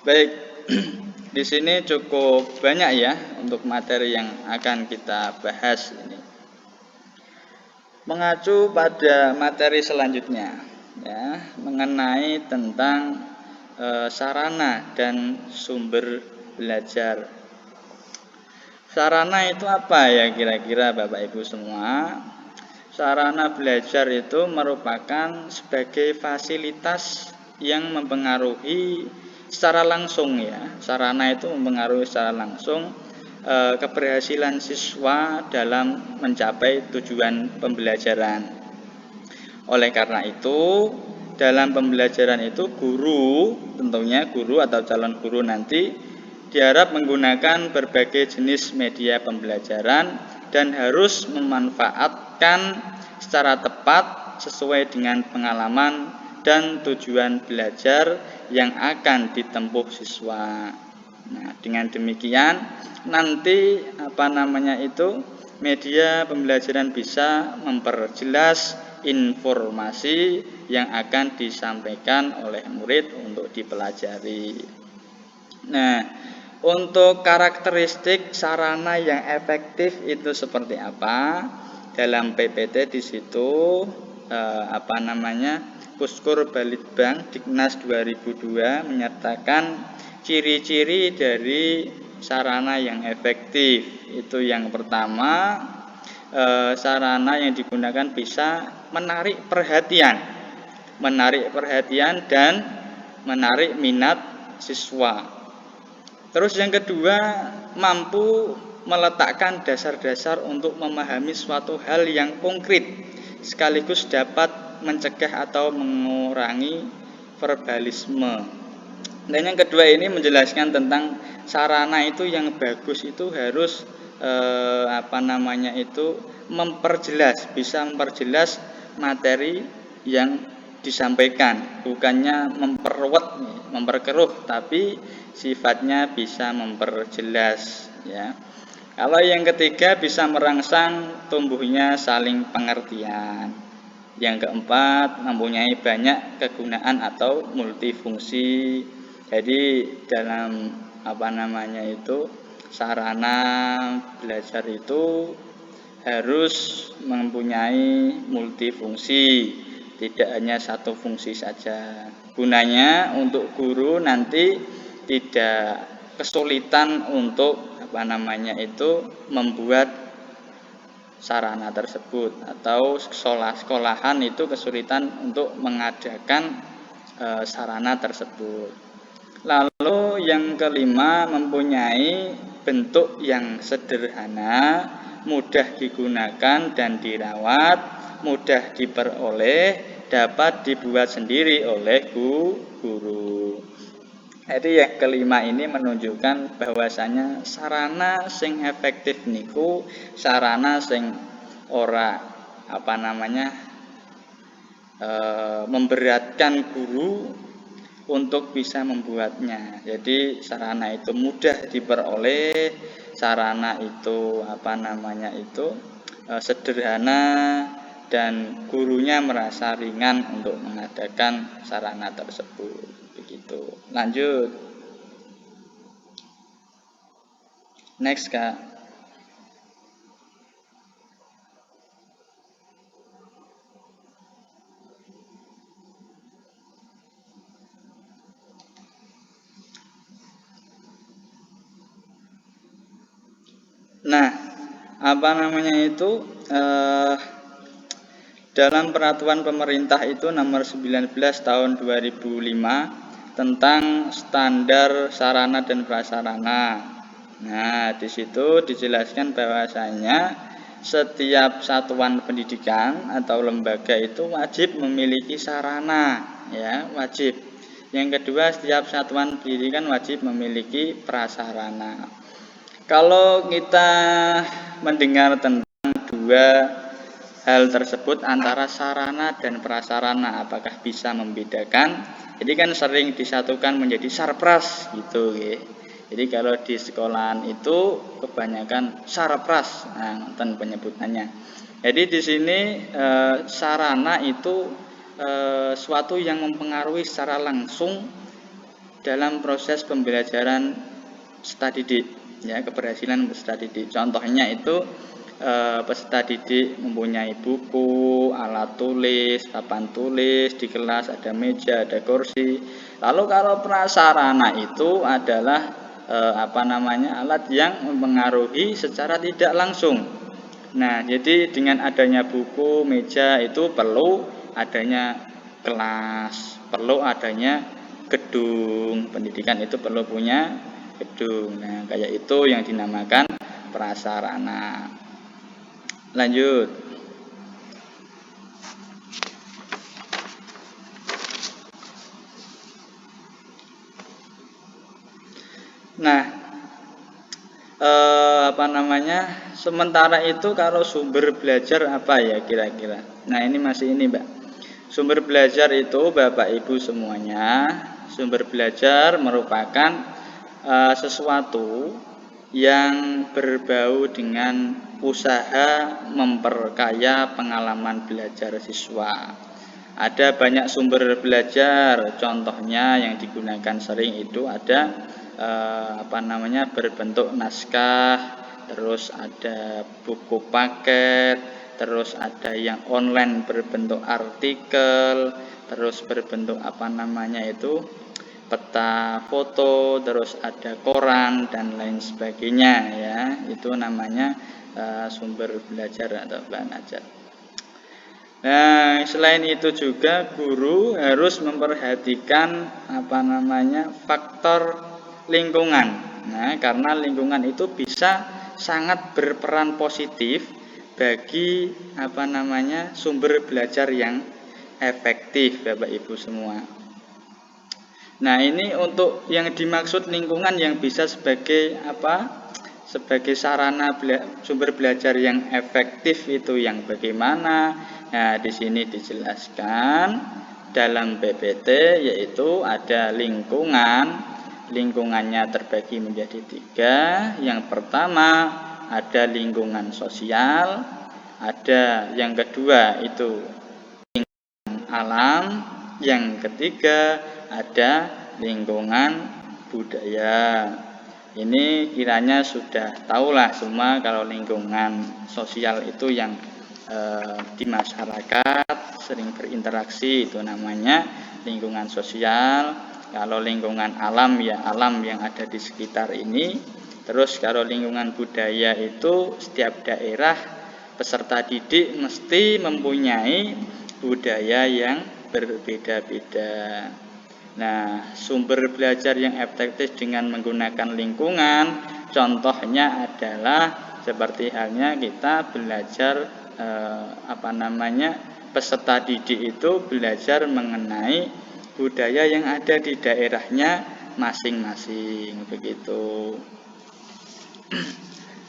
Baik. Di sini cukup banyak ya untuk materi yang akan kita bahas ini. Mengacu pada materi selanjutnya ya, mengenai tentang sarana dan sumber belajar. Sarana itu apa ya kira-kira Bapak Ibu semua? Sarana belajar itu merupakan sebagai fasilitas yang mempengaruhi secara langsung ya. Sarana itu mempengaruhi secara langsung keberhasilan siswa dalam mencapai tujuan pembelajaran. Oleh karena itu, dalam pembelajaran itu tentunya guru atau calon guru nanti diharap menggunakan berbagai jenis media pembelajaran dan harus memanfaatkan secara tepat sesuai dengan pengalaman dan tujuan belajar yang akan ditempuh siswa. Nah, dengan demikian nanti media pembelajaran bisa memperjelas informasi yang akan disampaikan oleh murid untuk dipelajari. Nah, untuk karakteristik sarana yang efektif itu seperti apa? Dalam PPT di situ Puskur Balitbang Diknas 2002 menyatakan ciri-ciri dari sarana yang efektif. Itu yang pertama, sarana yang digunakan bisa menarik perhatian dan menarik minat siswa. Terus yang kedua, mampu meletakkan dasar-dasar untuk memahami suatu hal yang konkret sekaligus dapat mencegah atau mengurangi verbalisme. Dan yang kedua ini menjelaskan tentang sarana itu yang bagus itu harus bisa memperjelas materi yang disampaikan, bukannya memperkeruh, tapi sifatnya bisa memperjelas ya. Kalau yang ketiga bisa merangsang tumbuhnya saling pengertian. Yang keempat mempunyai banyak kegunaan atau multifungsi. Jadi dalam sarana belajar itu harus mempunyai multifungsi, tidak hanya satu fungsi saja. Gunanya untuk guru nanti tidak kesulitan untuk membuat sarana tersebut, atau sekolahan itu kesulitan untuk mengadakan sarana tersebut. Lalu yang kelima, mempunyai bentuk yang sederhana, mudah digunakan dan dirawat, mudah diperoleh, dapat dibuat sendiri oleh guru. Jadi yang kelima ini menunjukkan bahwasanya sarana sing efektif niku sarana sing ora memberatkan guru untuk bisa membuatnya. Jadi sarana itu mudah diperoleh, sarana itu sederhana dan gurunya merasa ringan untuk mengadakan sarana tersebut. Begitu. Lanjut. Next, Kak. Nah, dalam peraturan pemerintah itu nomor 19 tahun 2005 tentang standar sarana dan prasarana. Nah, di situ dijelaskan bahwasanya setiap satuan pendidikan atau lembaga itu wajib memiliki sarana, ya, wajib. Yang kedua, setiap satuan pendidikan wajib memiliki prasarana. Kalau kita mendengar tentang dua hal tersebut antara sarana dan prasarana, apakah bisa membedakan? Jadi kan sering disatukan menjadi sarpras gitu, ya. Jadi kalau di sekolahan itu kebanyakan sarpras, nah, nonton penyebutannya. Jadi di sini sarana itu suatu yang mempengaruhi secara langsung dalam proses pembelajaran peserta didik, ya, keberhasilan peserta didik. Contohnya itu peserta didik mempunyai buku, alat tulis, papan tulis, di kelas ada meja, ada kursi. Lalu kalau prasarana itu adalah alat yang mempengaruhi secara tidak langsung. Nah, jadi dengan adanya buku, meja itu perlu adanya kelas, perlu adanya gedung. Pendidikan itu perlu punya gedung. Nah, kayak itu yang dinamakan prasarana. Lanjut. Nah, sementara itu kalau sumber belajar apa ya kira-kira? Nah, ini masih ini, Mbak. Sumber belajar itu Bapak Ibu semuanya, sumber belajar merupakan sesuatu yang berbau dengan usaha memperkaya pengalaman belajar siswa. Ada banyak sumber belajar, contohnya yang digunakan sering itu ada berbentuk naskah, terus ada buku paket, terus ada yang online berbentuk artikel, terus berbentuk peta foto, terus ada koran dan lain sebagainya, ya. Itu namanya sumber belajar atau bahan ajar. Nah, selain itu juga guru harus memperhatikan faktor lingkungan. Nah, karena lingkungan itu bisa sangat berperan positif bagi sumber belajar yang efektif, Bapak Ibu semua. Nah, ini untuk yang dimaksud lingkungan yang bisa sebagai sebagai sarana sumber belajar yang efektif itu yang bagaimana? Nah, di sini dijelaskan dalam PPT yaitu ada lingkungan. Lingkungannya terbagi menjadi 3. Yang pertama ada lingkungan sosial, ada yang kedua itu lingkungan alam, yang ketiga ada lingkungan budaya. Ini kiranya sudah tahulah semua kalau lingkungan sosial itu yang di masyarakat sering berinteraksi, itu namanya lingkungan sosial. Kalau lingkungan alam ya alam yang ada di sekitar ini. Terus kalau lingkungan budaya itu setiap daerah peserta didik mesti mempunyai budaya yang berbeda-beda. Nah, sumber belajar yang efektif dengan menggunakan lingkungan, contohnya adalah seperti halnya kita belajar peserta didik itu belajar mengenai budaya yang ada di daerahnya masing-masing, begitu.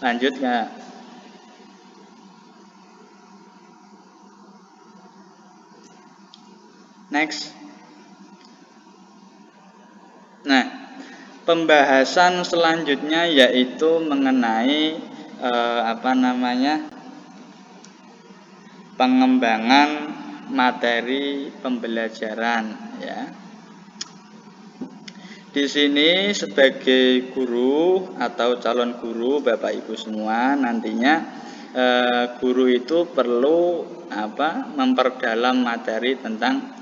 Lanjut ya. Next. Nah, pembahasan selanjutnya yaitu mengenai pengembangan materi pembelajaran, ya. Di sini sebagai guru atau calon guru Bapak Ibu semua nantinya guru itu perlu memperdalam materi tentang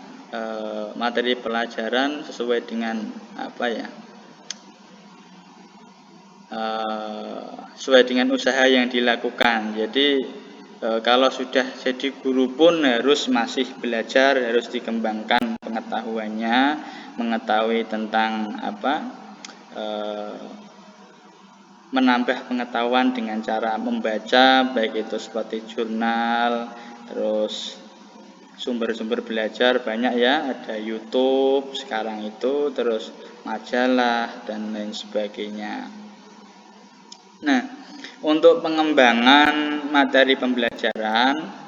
materi pelajaran sesuai dengan sesuai dengan usaha yang dilakukan. Jadi kalau sudah jadi guru pun harus masih belajar, harus dikembangkan pengetahuannya, mengetahui tentang menambah pengetahuan dengan cara membaca, baik itu seperti jurnal, terus sumber-sumber belajar banyak ya, ada YouTube sekarang itu, terus majalah dan lain sebagainya. Nah, untuk pengembangan materi pembelajaran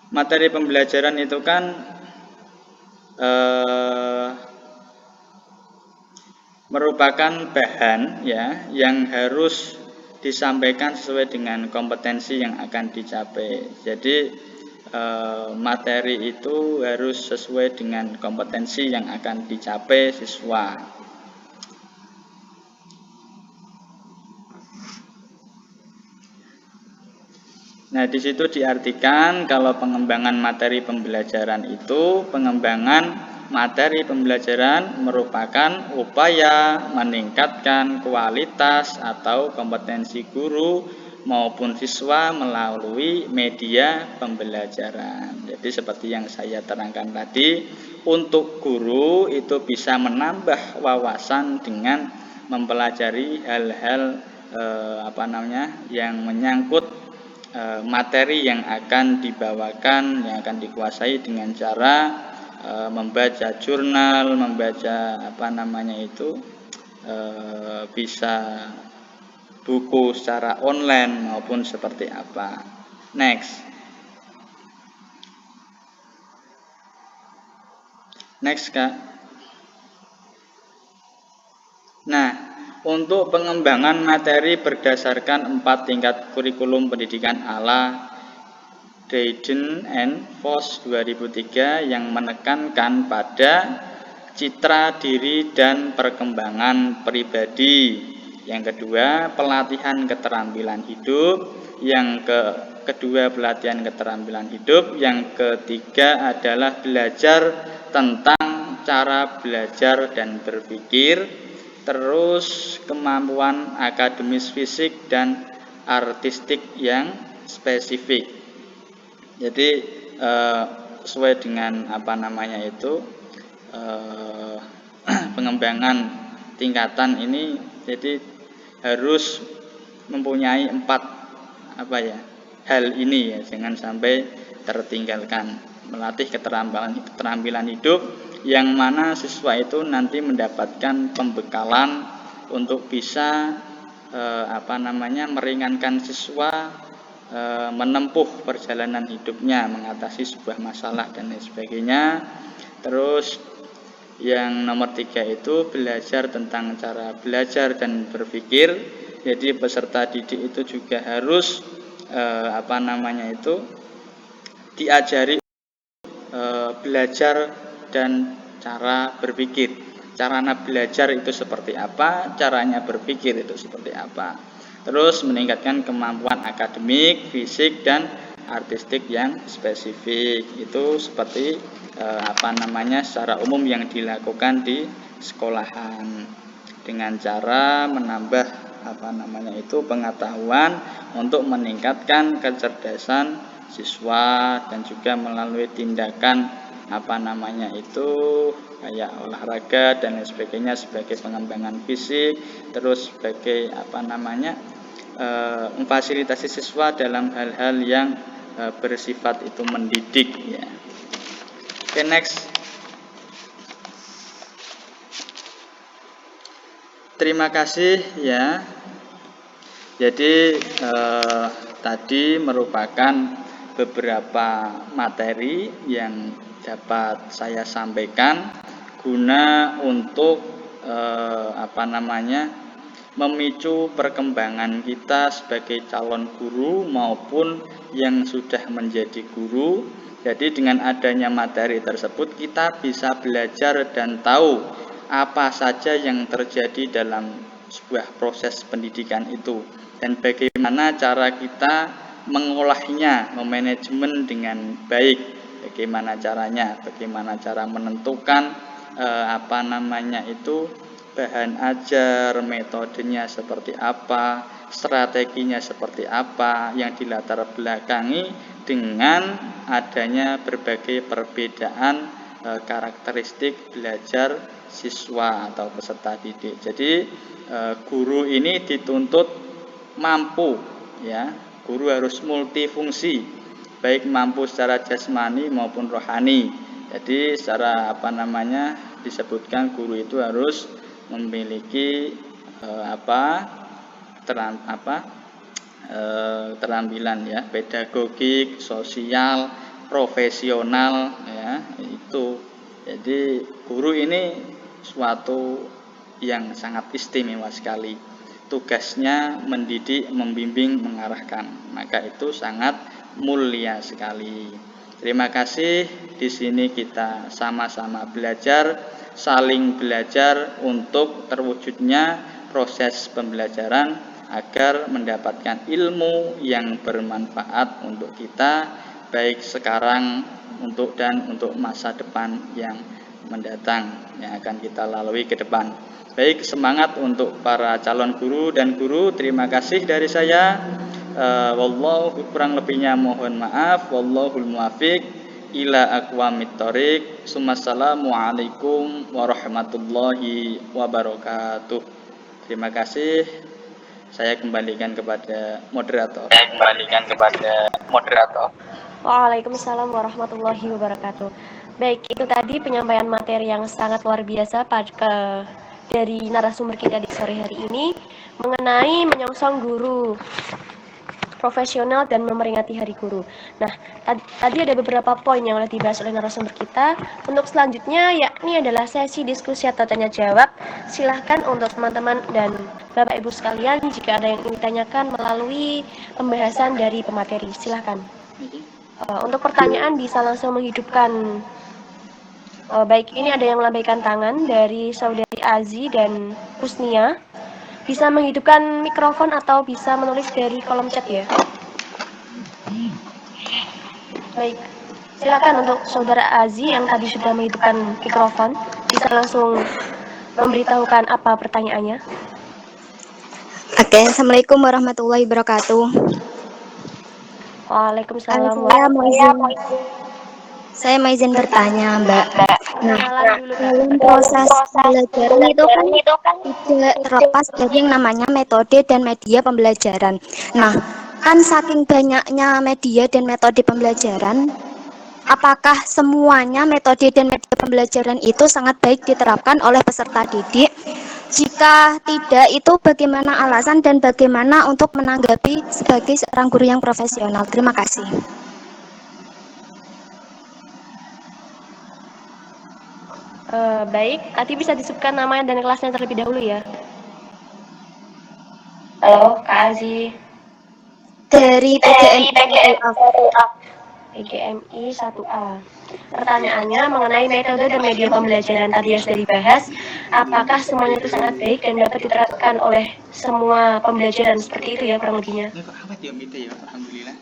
materi pembelajaran itu kan merupakan bahan ya yang harus disampaikan sesuai dengan kompetensi yang akan dicapai. Jadi materi itu harus sesuai dengan kompetensi yang akan dicapai siswa. Nah, di situ diartikan kalau pengembangan materi pembelajaran itu, pengembangan materi pembelajaran merupakan upaya meningkatkan kualitas atau kompetensi guru maupun siswa melalui media pembelajaran. Jadi seperti yang saya terangkan tadi, untuk guru itu bisa menambah wawasan dengan mempelajari hal-hal yang menyangkut materi yang akan dibawakan, yang akan dikuasai dengan cara membaca jurnal, membaca bisa buku secara online maupun seperti apa. Next Kak. Nah, untuk pengembangan materi berdasarkan 4 tingkat kurikulum pendidikan ala Dayden and Voss 2003 yang menekankan pada citra diri dan perkembangan pribadi. Yang kedua, pelatihan keterampilan hidup. Yang kedua, pelatihan keterampilan hidup. Yang ketiga adalah belajar tentang cara belajar dan berpikir. Terus kemampuan akademis fisik dan artistik yang spesifik. Jadi sesuai dengan pengembangan tingkatan ini, jadi harus mempunyai 4 hal ini ya, jangan sampai tertinggalkan. Melatih keterampilan hidup, yang mana siswa itu nanti mendapatkan pembekalan untuk bisa meringankan siswa menempuh perjalanan hidupnya, mengatasi sebuah masalah dan lain sebagainya. Terus yang nomor 3 itu belajar tentang cara belajar dan berpikir. Jadi peserta didik itu juga harus diajari belajar dan cara berpikir. Caranya belajar itu seperti apa, caranya berpikir itu seperti apa. Terus meningkatkan kemampuan akademik, fisik, dan artistik yang spesifik. Itu seperti secara umum yang dilakukan di sekolahan dengan cara menambah pengetahuan untuk meningkatkan kecerdasan siswa, dan juga melalui tindakan kayak olahraga dan lain sebagainya sebagai pengembangan fisik, terus sebagai memfasilitasi siswa dalam hal-hal yang bersifat itu mendidik ya. Oke, next. Terima kasih ya. Jadi tadi merupakan beberapa materi yang dapat saya sampaikan guna untuk memicu perkembangan kita sebagai calon guru maupun yang sudah menjadi guru. Jadi dengan adanya materi tersebut kita bisa belajar dan tahu apa saja yang terjadi dalam sebuah proses pendidikan itu, dan bagaimana cara kita mengolahnya, memanajemen dengan baik. Bagaimana caranya, bagaimana cara menentukan bahan ajar, metodenya seperti apa, strateginya seperti apa, yang dilatar belakangi dengan adanya berbagai perbedaan karakteristik belajar siswa atau peserta didik. Jadi guru ini dituntut mampu, ya. Guru harus multifungsi, baik mampu secara jasmani maupun rohani. Jadi secara disebutkan guru itu harus memiliki keterampilan ya, pedagogik, sosial, profesional ya, itu. Jadi guru ini suatu yang sangat istimewa sekali. Tugasnya mendidik, membimbing, mengarahkan. Maka itu sangat mulia sekali. Terima kasih. Di sini kita sama-sama belajar, saling belajar untuk terwujudnya proses pembelajaran agar mendapatkan ilmu yang bermanfaat untuk kita, baik sekarang dan untuk masa depan yang mendatang yang akan kita lalui ke depan. Baik, semangat untuk para calon guru dan guru. Terima kasih dari saya. Wallahu, kurang lebihnya mohon maaf. Wallahul muwaffiq ila aqwamit thoriq. Assalamualaikum warahmatullahi wabarakatuh. Terima kasih. Saya kembalikan kepada moderator. Waalaikumsalam warahmatullahi wabarakatuh. Baik, itu tadi penyampaian materi yang sangat luar biasa dari narasumber kita di sore hari ini mengenai menyongsong guru profesional dan memperingati Hari Guru. Nah, tadi ada beberapa poin yang telah dibahas oleh narasumber kita. Untuk selanjutnya, yakni adalah sesi diskusi atau tanya jawab. Silahkan untuk teman-teman dan Bapak Ibu sekalian, jika ada yang ingin ditanyakan melalui pembahasan dari pemateri, silahkan. Untuk pertanyaan bisa langsung menghidupkan. Baik, ini ada yang melambaikan tangan dari Saudari Azi dan Husnia. Bisa menghidupkan mikrofon atau bisa menulis dari kolom chat ya. Baik, silakan untuk Saudara Azi yang tadi sudah menghidupkan mikrofon, bisa langsung memberitahukan apa pertanyaannya. Oke, Assalamualaikum warahmatullahi wabarakatuh. Waalaikumsalam. Saya mau izin bertanya, Mbak. Nah, dalam proses pembelajaran itu kan tidak terlepas dari yang namanya metode dan media pembelajaran. Nah, kan saking banyaknya media dan metode pembelajaran, apakah semuanya metode dan media pembelajaran itu sangat baik diterapkan oleh peserta didik? Jika tidak, itu bagaimana alasan dan bagaimana untuk menanggapi sebagai seorang guru yang profesional? Terima kasih. Baik, tadi bisa disebutkan namanya dan kelasnya terlebih dahulu ya. Halo, Kak Azi. Dari PGMI 1A. Pertanyaannya mengenai metode dan media pembelajaran tadi yang sudah dibahas, apakah semuanya itu sangat baik dan dapat diterapkan oleh semua pembelajaran seperti itu ya kurang lebihnya? Alhamdulillah.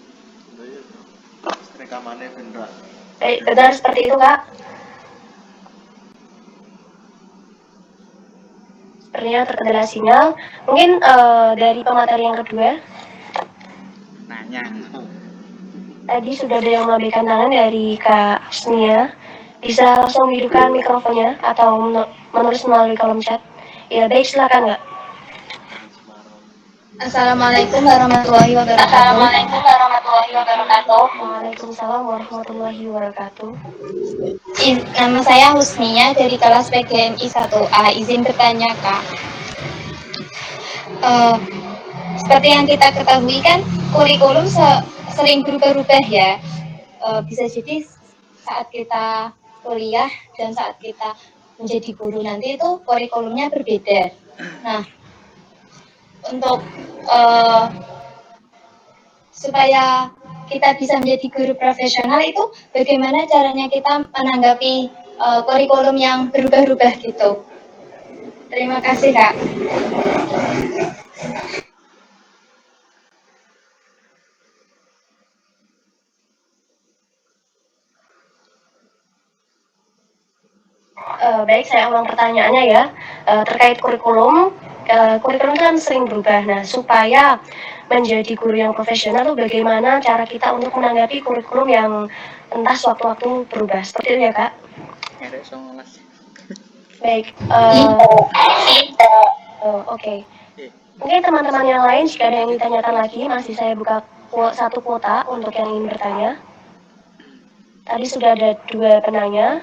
Rekamannya beneran. Benar seperti itu, Kak. Sepertinya terkendala sinyal. Mungkin dari pemateri yang kedua. Nanya. Tadi sudah ada yang melambaikan tangan dari Kak Husnia. Bisa langsung menghidupkan mikrofonnya atau menulis melalui kolom chat. Ya, baik, silakan, Kak. Assalamualaikum warahmatullahi wabarakatuh. Waalaikumsalam warahmatullahi wabarakatuh. Nama saya Husnia dari kelas PGMI 1A. Izin bertanya, Kak. Seperti yang kita ketahui kan kurikulum sering berubah-ubah ya. Bisa jadi saat kita kuliah dan saat kita menjadi guru nanti itu kurikulumnya berbeda. Nah, untuk supaya kita bisa menjadi guru profesional itu bagaimana caranya kita menanggapi kurikulum yang berubah-ubah gitu. Terima kasih, Kak. Baik, saya ulang pertanyaannya ya. Terkait kurikulum, kurikulum kan sering berubah. Nah, supaya menjadi guru yang profesional tuh bagaimana cara kita untuk menanggapi kurikulum yang entah sewaktu-waktu berubah. Seperti itu ya Kak? Baik. Oke. Mungkin teman-teman yang lain jika ada yang ditanyakan lagi, masih saya buka satu kuota untuk yang ingin bertanya. Tadi sudah ada 2 penanya.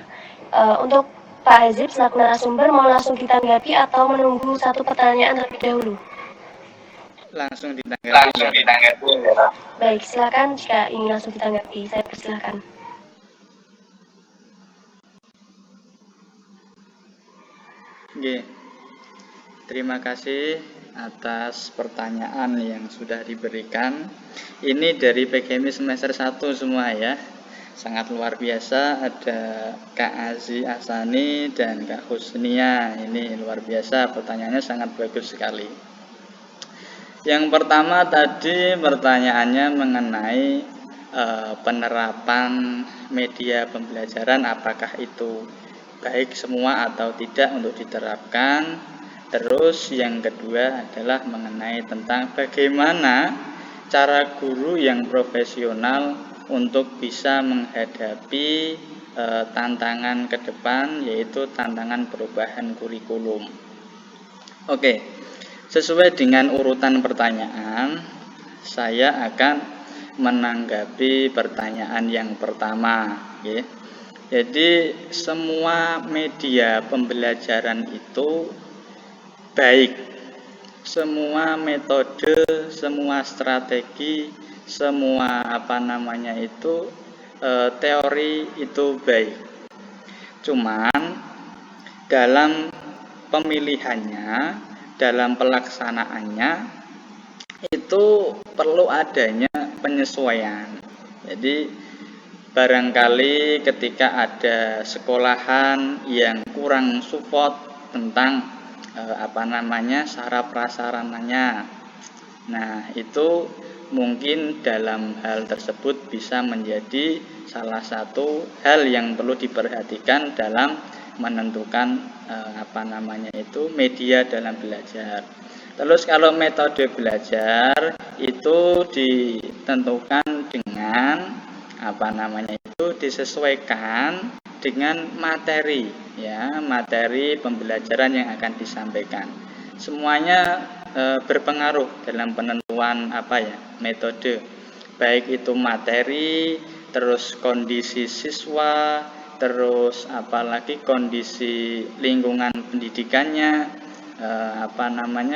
Untuk Pak Hazib selaku narasumber mau langsung ditanggapi atau menunggu satu pertanyaan terlebih dahulu? Langsung ditanggapi. Baik, silakan jika ingin langsung ditanggapi. Saya persilahkan. Oke. Terima kasih atas pertanyaan yang sudah diberikan. Ini dari PGMI semester 1 semua ya. Sangat luar biasa, ada Kak Azi Asani dan Kak Husnia. Ini luar biasa, pertanyaannya sangat bagus sekali. Yang pertama tadi pertanyaannya mengenai penerapan media pembelajaran, apakah itu baik semua atau tidak untuk diterapkan. Terus yang kedua adalah mengenai tentang bagaimana cara guru yang profesional untuk bisa menghadapi tantangan ke depan, yaitu tantangan perubahan kurikulum. Oke, sesuai dengan urutan pertanyaan, saya akan menanggapi pertanyaan yang pertama. Ya. Jadi semua media pembelajaran itu baik, semua metode, semua strategi, semua teori itu baik. Cuman dalam pemilihannya, dalam pelaksanaannya itu perlu adanya penyesuaian. Jadi barangkali ketika ada sekolahan yang kurang support tentang sarana prasarananya, nah itu mungkin dalam hal tersebut bisa menjadi salah satu hal yang perlu diperhatikan dalam menentukan media dalam belajar. Terus kalau metode belajar itu ditentukan dengan disesuaikan dengan materi ya, materi pembelajaran yang akan disampaikan. Semuanya berpengaruh dalam penentuan metode, baik itu materi, terus kondisi siswa, terus apalagi kondisi lingkungan pendidikannya,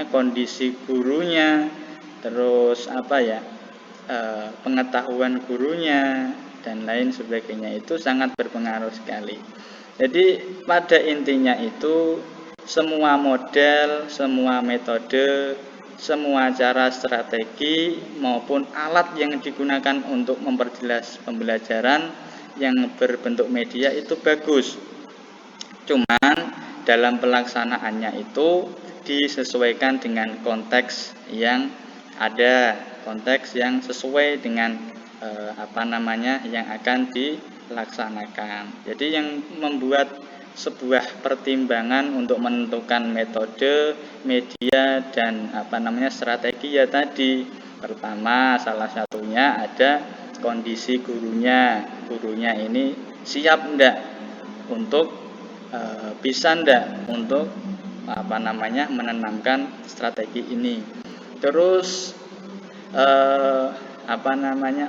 kondisi gurunya, terus pengetahuan gurunya dan lain sebagainya, itu sangat berpengaruh sekali. Jadi pada intinya itu semua model, semua metode, semua cara strategi maupun alat yang digunakan untuk memperjelas pembelajaran yang berbentuk media itu bagus. Cuman dalam pelaksanaannya itu disesuaikan dengan konteks yang ada, konteks yang sesuai dengan yang akan dilaksanakan. Jadi yang membuat sebuah pertimbangan untuk menentukan metode, media dan strategi ya tadi. Pertama, salah satunya ada kondisi gurunya. Gurunya ini siap enggak untuk bisa enggak untuk menanamkan strategi ini. Terus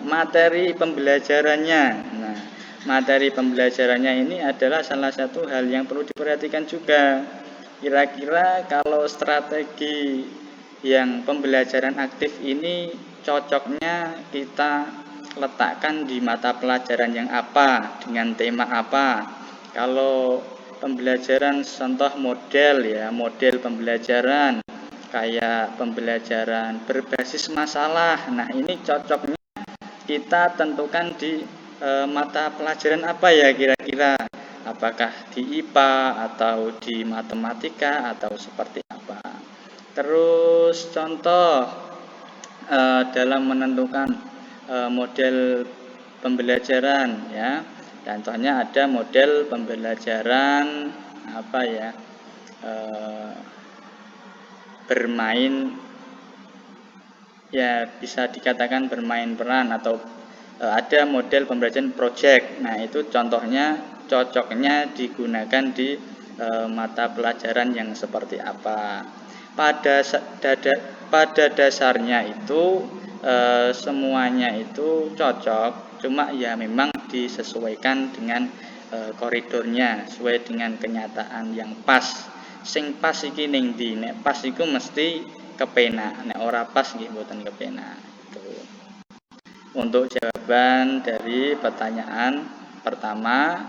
materi pembelajarannya. Nah, materi pembelajarannya ini adalah salah satu hal yang perlu diperhatikan juga. Kira-kira kalau strategi yang pembelajaran aktif ini cocoknya kita letakkan di mata pelajaran yang apa, dengan tema apa. Kalau pembelajaran contoh model ya, model pembelajaran kayak pembelajaran berbasis masalah. Nah, ini cocoknya kita tentukan di mata pelajaran apa ya kira-kira, apakah di IPA atau di matematika atau seperti apa. Terus contoh dalam menentukan model pembelajaran ya, contohnya ada model pembelajaran bermain ya bisa dikatakan bermain peran atau ada model pembelajaran project. Nah, itu contohnya cocoknya digunakan di mata pelajaran yang seperti apa. Pada dasarnya itu semuanya itu cocok, cuma ya memang disesuaikan dengan koridornya, sesuai dengan kenyataan yang pas. Sing pas iki ning ndi? Nek pas iku mesti kepenak, nek ora pas nggih mboten kepenak. Gitu. Untuk jawaban dari pertanyaan pertama,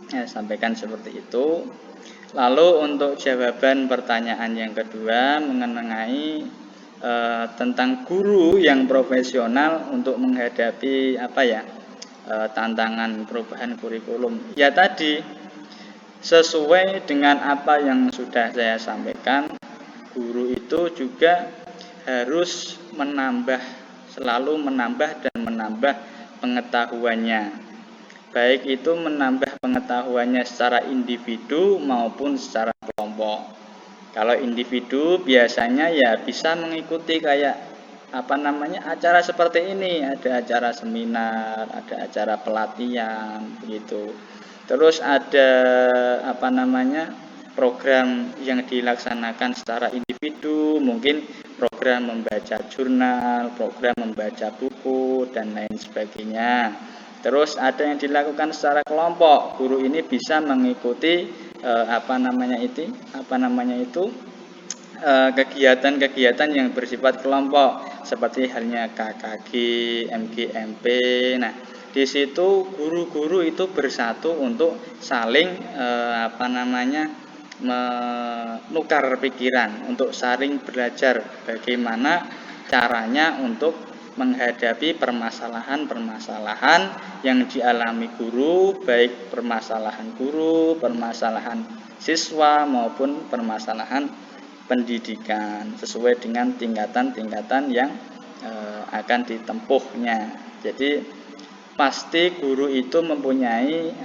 saya sampaikan seperti itu. Lalu untuk jawaban pertanyaan yang kedua mengenai tentang guru yang profesional untuk menghadapi tantangan perubahan kurikulum. Ya tadi sesuai dengan apa yang sudah saya sampaikan, guru itu juga harus selalu menambah dan menambah pengetahuannya. Baik itu menambah pengetahuannya secara individu maupun secara kelompok. Kalau individu biasanya ya bisa mengikuti kayak acara seperti ini, ada acara seminar, ada acara pelatihan begitu. Terus ada program yang dilaksanakan secara individu, mungkin program membaca jurnal, program membaca buku dan lain sebagainya. Terus ada yang dilakukan secara kelompok. Guru ini bisa mengikuti kegiatan-kegiatan yang bersifat kelompok seperti halnya KKG, MGMP. Nah, di situ guru-guru itu bersatu untuk saling menukar pikiran, untuk saling belajar bagaimana caranya untuk menghadapi permasalahan-permasalahan yang dialami guru, baik permasalahan guru, permasalahan siswa maupun permasalahan pendidikan sesuai dengan tingkatan-tingkatan yang akan ditempuhnya. Jadi pasti guru itu mempunyai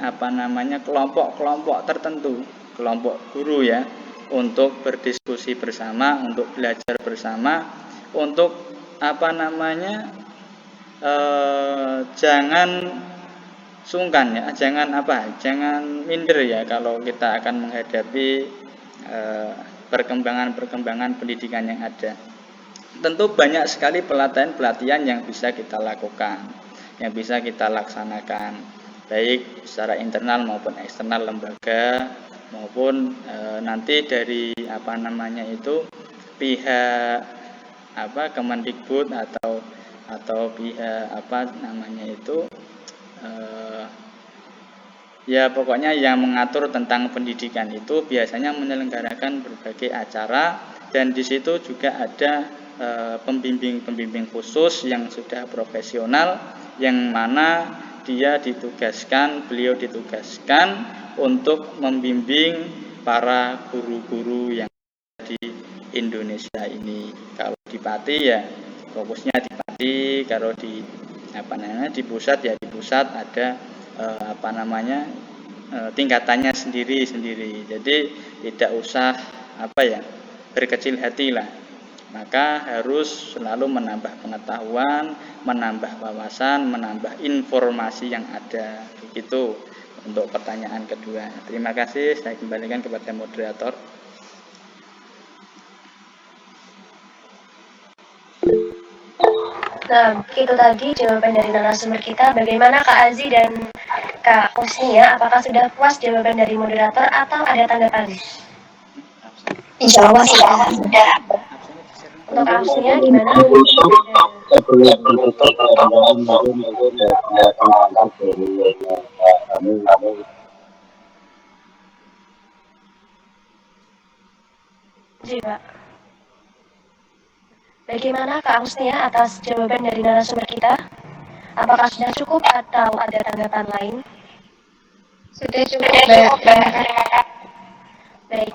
kelompok-kelompok tertentu, kelompok guru ya, untuk berdiskusi bersama, untuk belajar bersama, untuk jangan sungkan ya, jangan minder ya kalau kita akan menghadapi perkembangan pendidikan yang ada. Tentu banyak sekali pelatihan yang bisa kita lakukan, yang bisa kita laksanakan, baik secara internal maupun eksternal lembaga, maupun nanti dari pihak Kemendikbud atau pihak ya pokoknya yang mengatur tentang pendidikan itu biasanya menyelenggarakan berbagai acara, dan di situ juga ada pembimbing khusus yang sudah profesional, yang mana beliau ditugaskan untuk membimbing para guru-guru yang ada di Indonesia ini. Kalau di Pati ya fokusnya di Pati, kalau di pusat ya di pusat ada tingkatannya sendiri-sendiri. Jadi tidak usah berkecil hati lah. Maka harus selalu menambah pengetahuan, menambah wawasan, menambah informasi yang ada. Begitu untuk pertanyaan kedua. Terima kasih, saya kembalikan kepada moderator. Nah, itu tadi jawaban dari narasumber kita. Bagaimana Kak Azi dan Kak Husnia? Apakah sudah puas jawaban dari moderator atau ada tanggapan? Insya Allah sudah. Untuk Kak Husnia gimana? Ji, Pak. Bagaimana Kak Husnia atas jawaban dari narasumber kita? Apakah sudah cukup atau ada tanggapan lain? Sudah cukup, Mbak. Baik.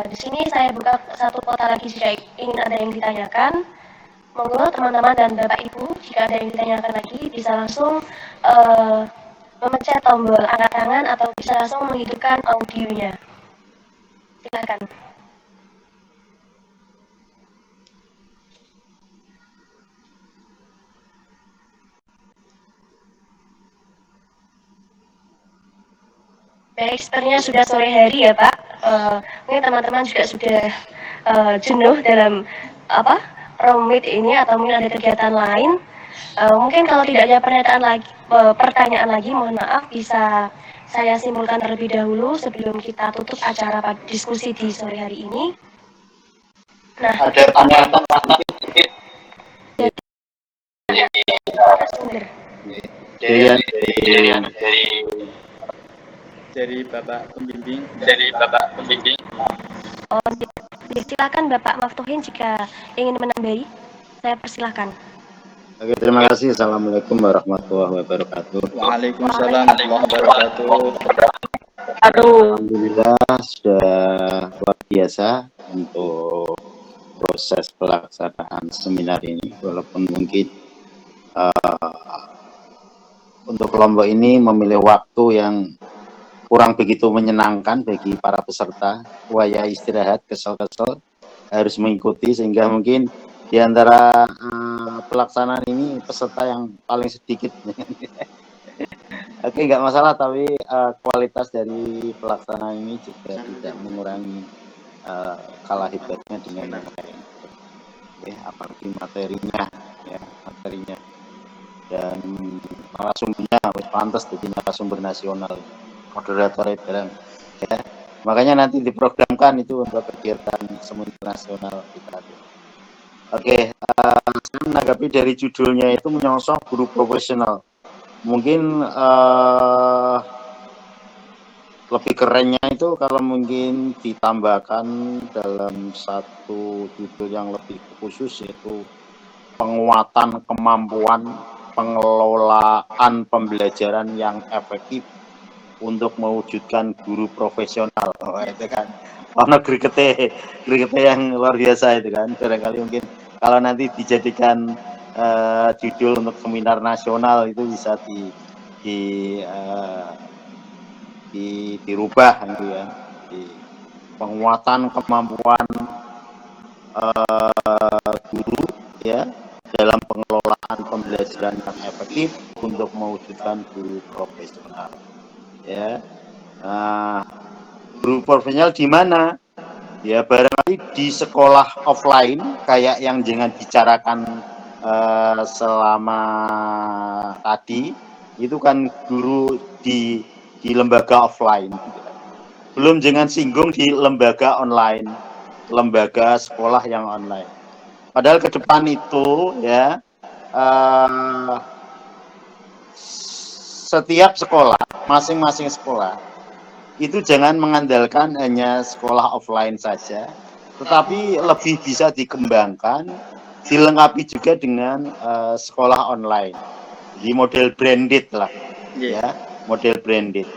Di sini saya buka satu kota lagi jika ingin ada yang ditanyakan. Monggo teman-teman dan Bapak Ibu, jika ada yang ditanyakan lagi bisa langsung memencet tombol angkat tangan atau bisa langsung menghidupkan audionya. Silakan. Baik, sepertinya sudah sore hari ya Pak. Mungkin teman-teman juga sudah jenuh dalam room meet ini atau mungkin ada kegiatan lain. Mungkin kalau tidak ada pertanyaan lagi, mohon maaf bisa saya simpulkan terlebih dahulu sebelum kita tutup acara diskusi di sore hari ini. Nah, ada tanya-tanya dari Bapak Pembimbing. Oh, silakan Bapak Maftuhin jika ingin menambahi, saya persilahkan. Oke, terima kasih. Assalamualaikum warahmatullahi wabarakatuh. Waalaikumsalam warahmatullahi wabarakatuh. Alhamdulillah sudah luar biasa untuk proses pelaksanaan seminar ini, walaupun mungkin untuk kelompok ini memilih waktu yang kurang begitu menyenangkan bagi para peserta. Waya istirahat, kesel-kesel harus mengikuti, sehingga mungkin di antara pelaksanaan ini peserta yang paling sedikit. Oke, nggak masalah, tapi kualitas dari pelaksanaan ini juga tidak mengurangi kalah hebatnya dengan yang lain. Oke, apalagi materinya, dan narasumbernya harus pantas jadi narasumber nasional, moderator dalam, ya. Makanya nanti diprogramkan itu untuk kegiatan seminar nasional kita. Oke, saya menanggapi dari judulnya itu menyongsong guru profesional. Mungkin lebih kerennya itu kalau mungkin ditambahkan dalam satu judul yang lebih khusus, yaitu penguatan kemampuan pengelolaan pembelajaran yang efektif untuk mewujudkan guru profesional. Oh, itu kan warna gregetnya yang luar biasa itu kan. Barangkali mungkin kalau nanti dijadikan judul untuk seminar nasional itu bisa dirubah gitu ya. Penguatan kemampuan guru ya dalam pengelolaan pembelajaran yang efektif untuk mewujudkan guru profesional. Ya, guru profesional di mana? Ya barangkali di sekolah offline kayak yang jangan bicarakan selama tadi, itu kan guru di lembaga offline. Belum jangan singgung di lembaga online, lembaga sekolah yang online. Padahal ke depan itu ya setiap sekolah, masing-masing sekolah itu jangan mengandalkan hanya sekolah offline saja, tetapi lebih bisa dikembangkan, dilengkapi juga dengan sekolah online. Jadi model branded lah, ya, model branded.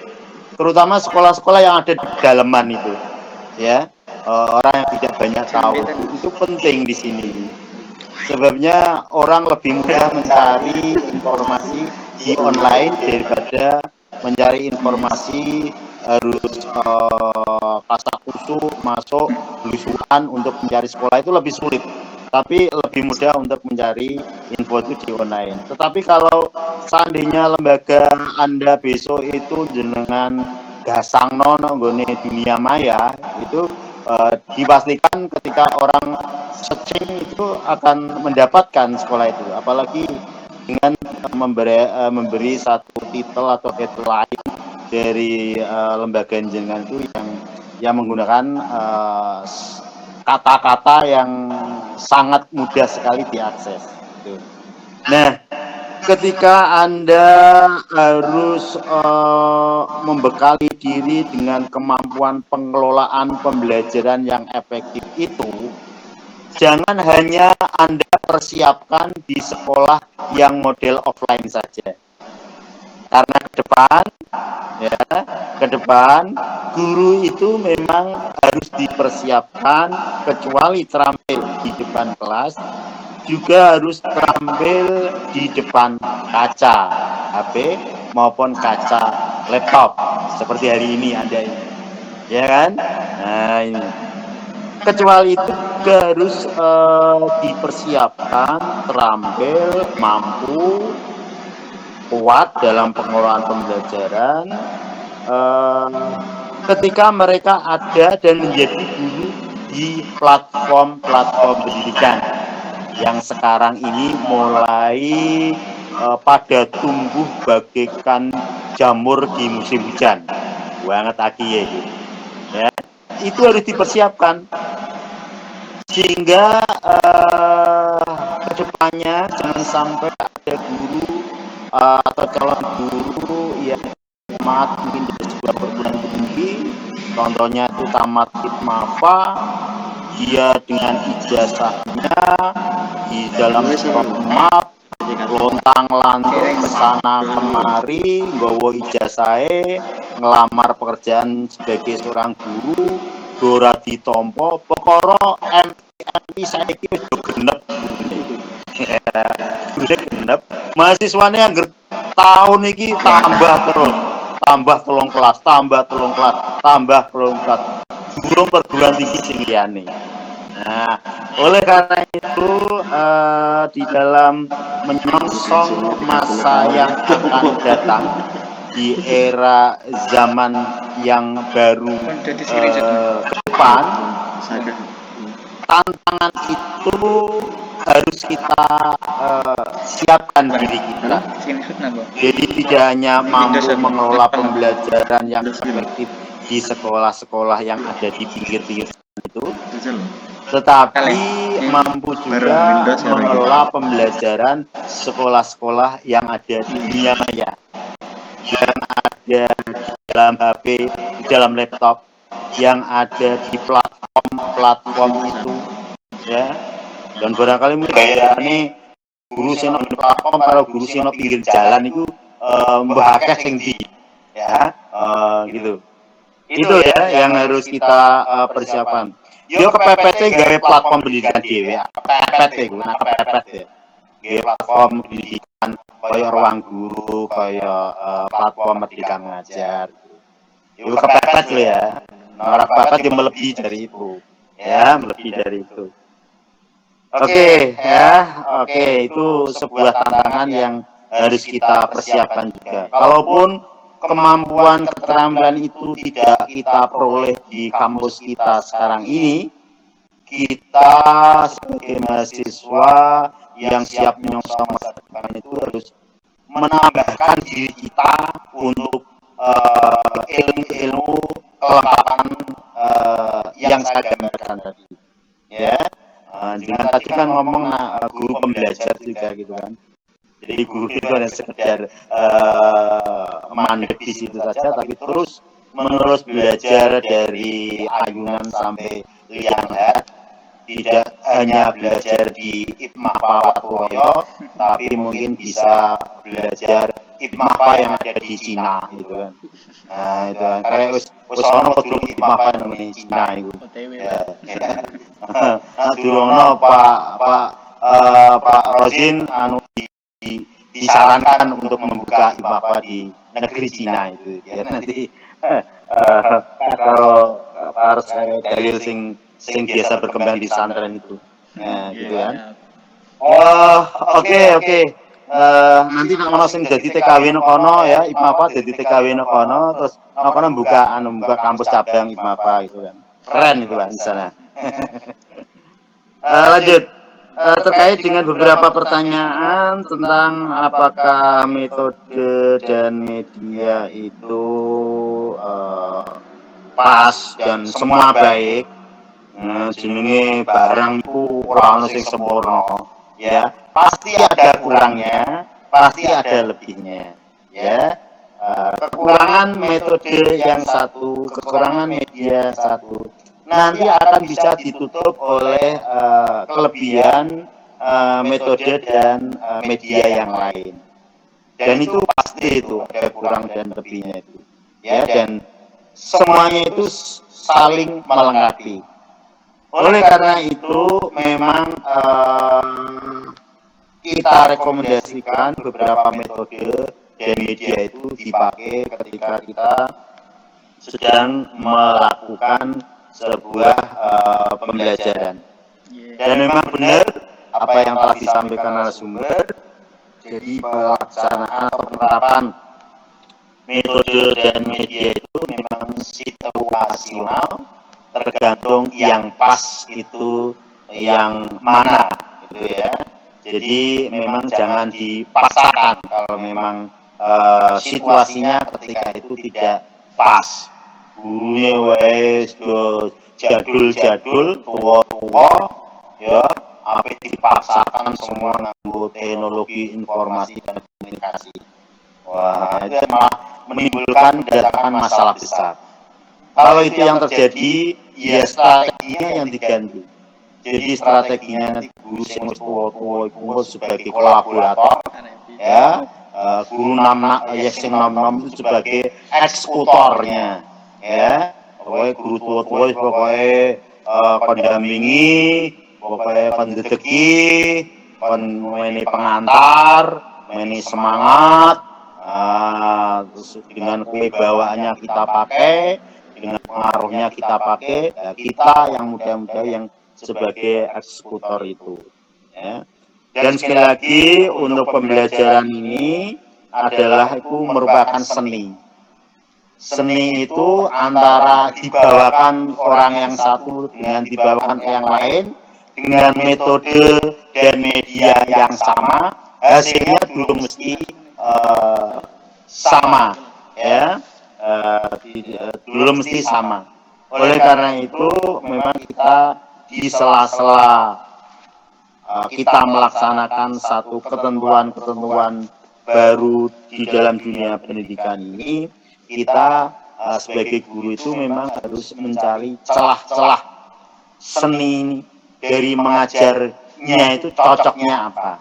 Terutama sekolah-sekolah yang ada di pedalaman itu, ya, orang yang tidak banyak tahu itu penting di sini. Sebabnya orang lebih mudah mencari informasi di online daripada mencari informasi harus kasakusu masuk belusuan untuk mencari sekolah, itu lebih sulit. Tapi lebih mudah untuk mencari info itu di online. Tetapi kalau seandainya lembaga Anda besok itu jenengan gasangno nggone dunia maya, itu dipastikan ketika orang searching itu akan mendapatkan sekolah itu. Apalagi dengan memberi satu titel atau headline dari lembaga jenengan itu yang menggunakan kata-kata yang sangat mudah sekali diakses. Nah, ketika Anda harus membekali diri dengan kemampuan pengelolaan pembelajaran yang efektif itu, jangan hanya Anda persiapkan di sekolah yang model offline saja. Karena ke depan guru itu memang harus dipersiapkan, kecuali terampil di depan kelas, juga harus terampil di depan kaca HP maupun kaca laptop seperti hari ini Anda ini, ya kan? Nah ini, kecuali itu juga harus dipersiapkan, terampil, mampu, kuat dalam pengelolaan pembelajaran, ketika mereka ada dan menjadi guru di platform-platform pendidikan yang sekarang ini mulai pada tumbuh bagaikan jamur di musim hujan. Banget lagi ya. Itu harus dipersiapkan sehingga kedepannya jangan sampai ada guru atau calon guru yang tamat mungkin dari sebuah perguruan tinggi, contohnya itu tamat IPMAPA, dia dengan ijazahnya di dalam map lontang-lantung kesana kemari nggawa ijazahnya ngelamar pekerjaan sebagai seorang guru dora ditompo pokoro MI saiki wis genep genep mahasiswane angger tahun iki tambah telung kelas belum perguruan tinggi sing liyane. Nah, oleh karena itu di dalam menyongsong masa yang akan datang di era zaman yang baru ke depan, tantangan itu harus kita siapkan diri kita. Jadi tidak hanya mampu mengelola pembelajaran yang efektif di sekolah-sekolah yang ada di pinggir-pinggir itu, tetapi mampu juga mengelola pembelajaran sekolah-sekolah yang ada di dunia maya, yang ada di dalam HP, di dalam laptop, yang ada di platform itu, ya. Dan barangkali ini guru sing di platform kalau guru sing pinggir jalan itu mbah akeh sing di, ya, gitu. Itu ya yang harus kita persiapkan. Yo kepepet gawe platform pendidikan dhewe, kepepet iku, kepepet ya. Gawe platform pendidikan kaya ruang guru, kaya platform pendidikan ngajar. Yo kepepet lho ya. Ora kepepet yo melebihi dari itu. Ya, melebihi dari itu. Oke, ya. Oke, itu sebuah tantangan yang harus kita persiapkan juga. Kalaupun kemampuan keterampilan itu tidak kita peroleh di kampus kita sekarang ini, kita sebagai mahasiswa yang siap menyongsong masa depan itu harus menambahkan diri kita untuk ilmu kelengkapan yang saya gambarkan tadi, ya. Dengan tadi kan ngomong guru pembelajar juga gitu kan. Jadi guru itu hanya sekedar mandek di situ saja, tapi terus menerus belajar dari ayunan sampai liang-liang. Tidak hanya belajar di IPMAPA Watwoyo, tapi mungkin bisa belajar IPMAPA yang ada di Cina gitu kan. Nah itu kan kayak wis ono kudu IPMAPA nang Cina itu. Nah durungno Pak Rozin anu disarankan untuk membuka IPMAPA di negeri Cina itu ya nanti kalau harus dalil sing biasa berkembang di pesantren itu. Nah, gitu kan. Oke. Nanti nek ono sing dadi TKW nek kono ya, IPMAPA dadi TKW nek kono terus nek kono buka kampus cabang IPMAPA gitu kan. Keren itu kan di sana. Lanjut. Terkait dengan beberapa pertanyaan tentang apakah metode dan media itu pas dan semua baik. Jenenge barang itu ora ono sing sempurna, ya. Pasti ada kurangnya, pasti ada lebihnya, ya. Kekurangan metode yang satu, kekurangan media satu, nanti akan bisa ditutup oleh kelebihan metode dan media yang lain. Dan itu pasti itu ada kurang dan lebihnya itu, ya. Dan semuanya itu saling melengkapi. Oleh karena itu memang kita rekomendasikan beberapa metode dan media itu dipakai ketika kita sedang melakukan sebuah pembelajaran. Dan memang benar apa yang telah disampaikan narasumber, jadi pelaksanaan atau penerapan metode dan media itu memang situasional, tergantung yang pas itu yang mana gitu ya. Jadi memang jangan dipaksakan kalau memang situasinya ketika itu tidak pas. Gurunya wes jadul-jadul, tua-tua, ya, apa dipaksakan semua nganggo teknologi informasi dan komunikasi. Wah, itu malah menimbulkan datangkan masalah besar. Kalau itu yang terjadi, ya strateginya yang diganti. Jadi strateginya nanti guru yang tua-tua itu sebagai kolaborator, ya, guru nom itu sebagai eksekutornya, ya. Pokoknya guru tua-tua pokoknya pendampingi, pokoknya pendedeki, pengantar, semangat. Terus dengan kewibawaannya kita pakai, dengan pengaruhnya kita pakai, ya kita yang muda-muda yang sebagai eksekutor itu, ya. Dan sekali lagi untuk pembelajaran ini adalah itu merupakan seni. Seni itu antara dibawakan orang yang satu dengan dibawakan yang lain dengan metode dan media yang sama, hasilnya belum mesti sama, ya, belum mesti sama. Oleh karena itu memang kita di sela-sela kita melaksanakan satu ketentuan-ketentuan baru di dalam dunia pendidikan ini, kita sebagai guru itu memang harus mencari celah-celah seni dari mengajarnya itu cocoknya apa.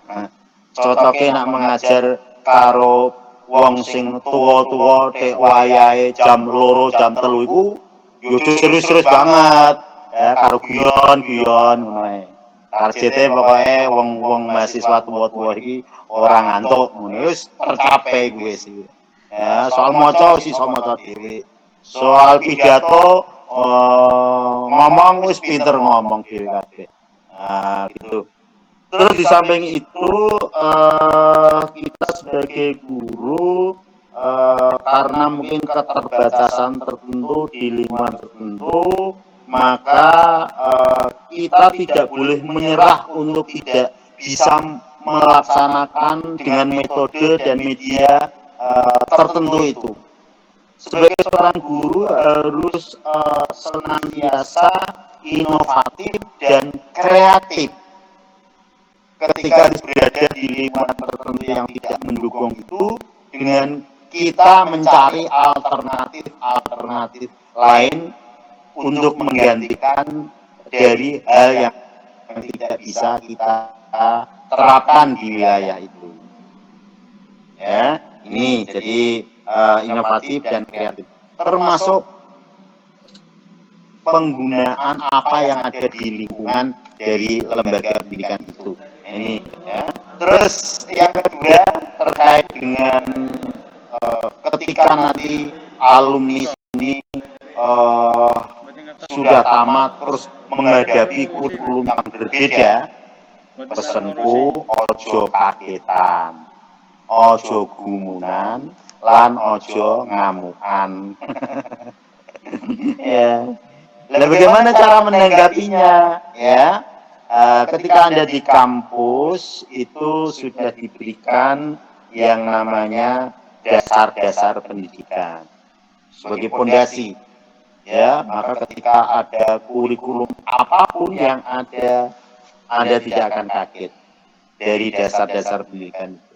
Nah, cocoknya nak mengajar karo wong sing tuwa-tuwa tek wayahe jam 2 jam 3 iku yo serius-serius banget, ya, karo guyon ngono ae. Targete pokoke wong mahasiswa tua-tua iki ora ngantuk ngono wis tercapai gue sih. Ya, soal maca wis iso maca dhewe. Soal pidato ngomong wis pinter ngomong dhewe kabeh. Nah, gitu. Terus di samping itu kita sebagai guru karena mungkin keterbatasan tertentu di lingkungan tertentu, maka kita tidak boleh menyerah untuk tidak bisa melaksanakan dengan metode dan media tertentu itu. Sebagai seorang guru harus senantiasa inovatif dan kreatif. Ketika harus berada di lingkungan tertentu yang tidak mendukung itu, dengan kita mencari alternatif lain untuk menggantikan dari hal yang tidak bisa kita terapkan di wilayah itu. Ya, ini jadi inovatif dan kreatif, termasuk penggunaan apa yang ada di lingkungan dari lembaga pendidikan itu. Ini, ya. Terus yang kedua terkait dengan ketika nanti alumni ini sudah tamat terus menghadapi kurikulum yang berbeda, pesanku ojo kagetan, ojo gumunan, lan ojo ngamukan. Ya. Lalu bagaimana cara menanggapinya? Ya, ketika Anda di kampus itu sudah diberikan yang namanya dasar-dasar pendidikan sebagai pondasi. Ya, maka ketika ada kurikulum apapun yang ada, Anda tidak akan kaget dari dasar-dasar pendidikan itu.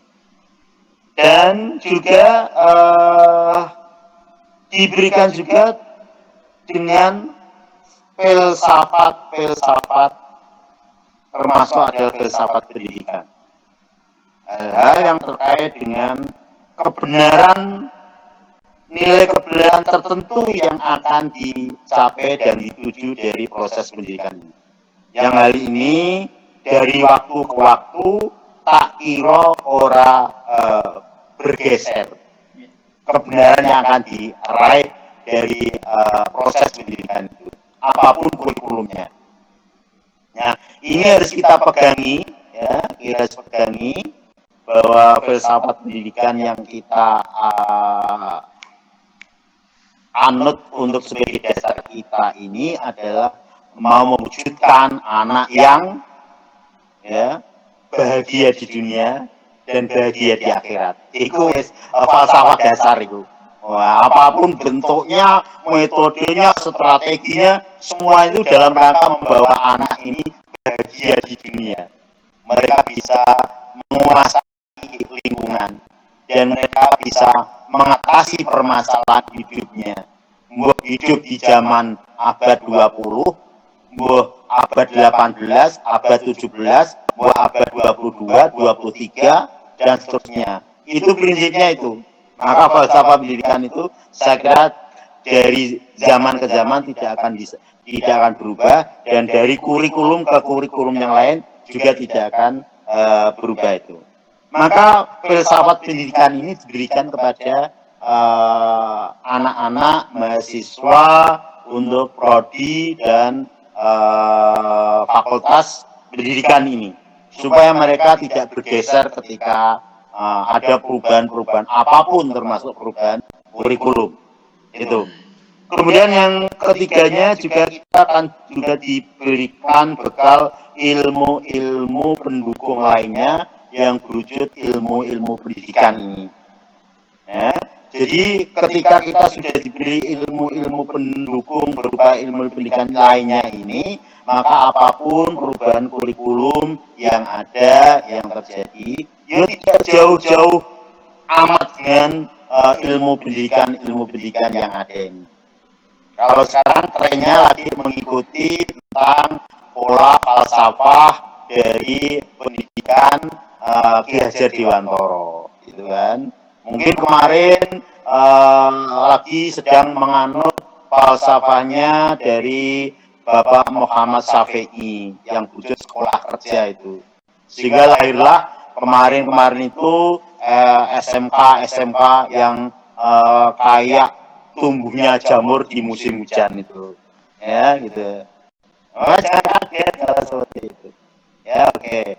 Dan juga diberikan juga dengan filsafat termasuk adalah filsafat pendidikan. Hal yang terkait dengan kebenaran, nilai kebenaran tertentu yang akan dicapai dan dituju dari proses pendidikan ini. Yang hal ini dari waktu ke waktu tak kira ora bergeser. Kebenaran yang akan diraih dari proses pendidikan itu, apapun kurikulumnya. Nah, ini harus kita pegangi, ya, kita harus pegangi bahwa filsafat pendidikan yang kita anut untuk sebagai dasar kita ini adalah mau mewujudkan anak yang ya bahagia di dunia dan bahagia di akhirat. Itu falsafah dasar itu. Wah, apapun bentuknya, metodenya, strateginya, semua itu dalam rangka membawa anak ini bahagia di dunia. Mereka bisa menguasai lingkungan dan mereka bisa mengatasi permasalahan hidupnya. Hidup di zaman abad 20, abad 18, abad 17, abad 22, 23, dan seterusnya. Itu prinsipnya itu. Maka falsafah pendidikan itu saya kira dari zaman ke zaman tidak akan berubah, dan dari kurikulum ke kurikulum yang lain juga tidak akan berubah itu. Maka filsafat pendidikan ini diberikan kepada anak-anak mahasiswa untuk prodi dan fakultas pendidikan ini, supaya mereka tidak bergeser ketika ada perubahan-perubahan apapun, termasuk perubahan kurikulum itu. Kemudian yang ketiganya juga kita akan juga diberikan bekal ilmu-ilmu pendukung lainnya yang berwujud ilmu-ilmu pendidikan ini. Ya, jadi ketika kita sudah diberi ilmu-ilmu pendukung berupa ilmu pendidikan lainnya ini, maka apapun perubahan kurikulum yang ada, yang terjadi, ya tidak jauh-jauh amat dengan ilmu pendidikan yang ada ini. Kalau sekarang trennya lagi mengikuti tentang pola falsafah dari pendidikan Ki Hajar Dewantara, gitu kan. Mungkin kemarin lagi sedang menganut falsafahnya dari Bapak Muhammad Syafi'i yang wujud sekolah kerja itu. Sehingga lahirlah kemarin itu SMK yang kayak tumbuhnya jamur di musim hujan itu. Ya, gitu. Oh, jangan kaget kalau seperti itu. Ya, oke.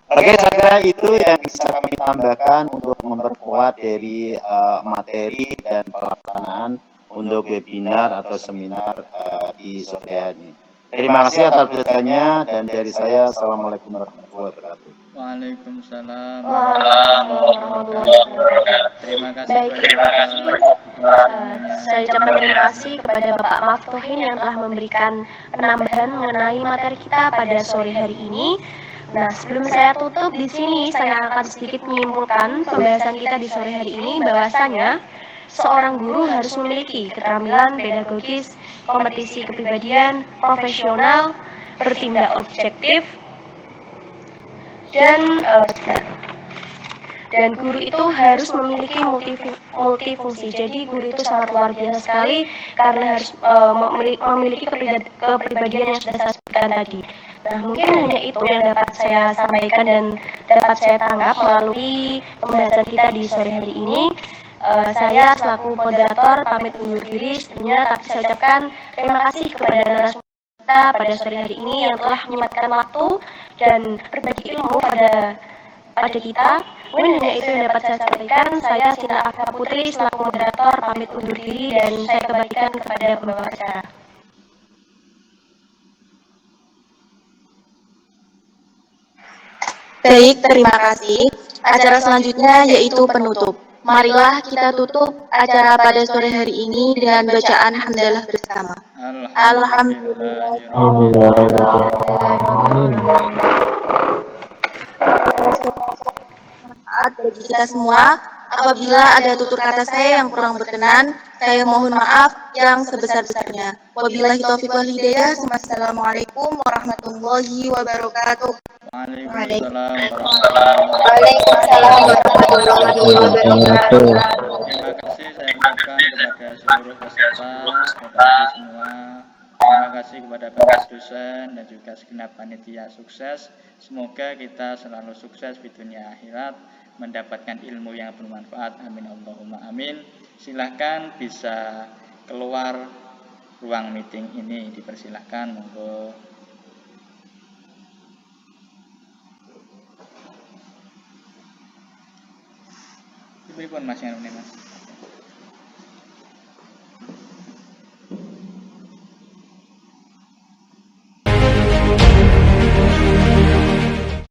Oke, saya kira itu yang bisa kami tambahkan untuk memperkuat dari materi dan pelaksanaan untuk webinar atau seminar di sore hari. Terima kasih atas perhatiannya, dan dari saya, Assalamualaikum warahmatullahi wabarakatuh. Waalaikumsalam warahmatullahi wabarakatuh. Terima kasih. Saya ucapkan terima kasih kepada Bapak Maftuhin yang telah memberikan penambahan mengenai materi kita pada sore hari ini. Nah, sebelum saya tutup di sini, saya akan sedikit menyimpulkan pembahasan kita di sore hari ini, bahwasanya seorang guru harus memiliki keterampilan pedagogis, kompetisi kepribadian, profesional, bertindak objektif, dan guru itu harus memiliki multifungsi. Jadi guru itu sangat luar biasa sekali karena harus memiliki kepribadian yang sudah saya sebutkan tadi. Nah, mungkin hanya itu yang dapat saya sampaikan dan dapat saya tanggap melalui pembahasan kita di sore hari ini. Saya selaku moderator pamit undur diri sebenarnya, tapi saya ucapkan terima kasih kepada narasumber kita pada sore hari ini yang telah menyempatkan waktu dan berbagi ilmu pada kita. Mungkin hanya itu yang dapat saya sampaikan. Saya Sinta Afra Putri selaku moderator pamit undur diri dan saya kembalikan kepada pembawa acara. Baik, terima kasih. Acara selanjutnya yaitu penutup. Marilah kita tutup acara pada sore hari ini dengan bacaan hamdalah bersama. Alhamdulillah. Bagi kita semua, apabila ada tutur kata saya yang kurang berkenan, saya mohon maaf yang sebesar-besarnya. Wabillahi taufiq wal hidayah. Wassalamualaikum warahmatullahi wabarakatuh. Waalaikumsalam warahmatullahi wabarakatuh. Terima kasih saya ucapkan kepada seluruh peserta, kepada semua. Terima kasih kepada Bapak dosen dan juga segenap panitia sukses. Semoga kita selalu sukses di dunia akhirat, mendapatkan ilmu yang bermanfaat. Amin Allahumma amin. Silahkan bisa keluar ruang meeting ini, dipersilahkan, monggo. pripun Mas yang Mas?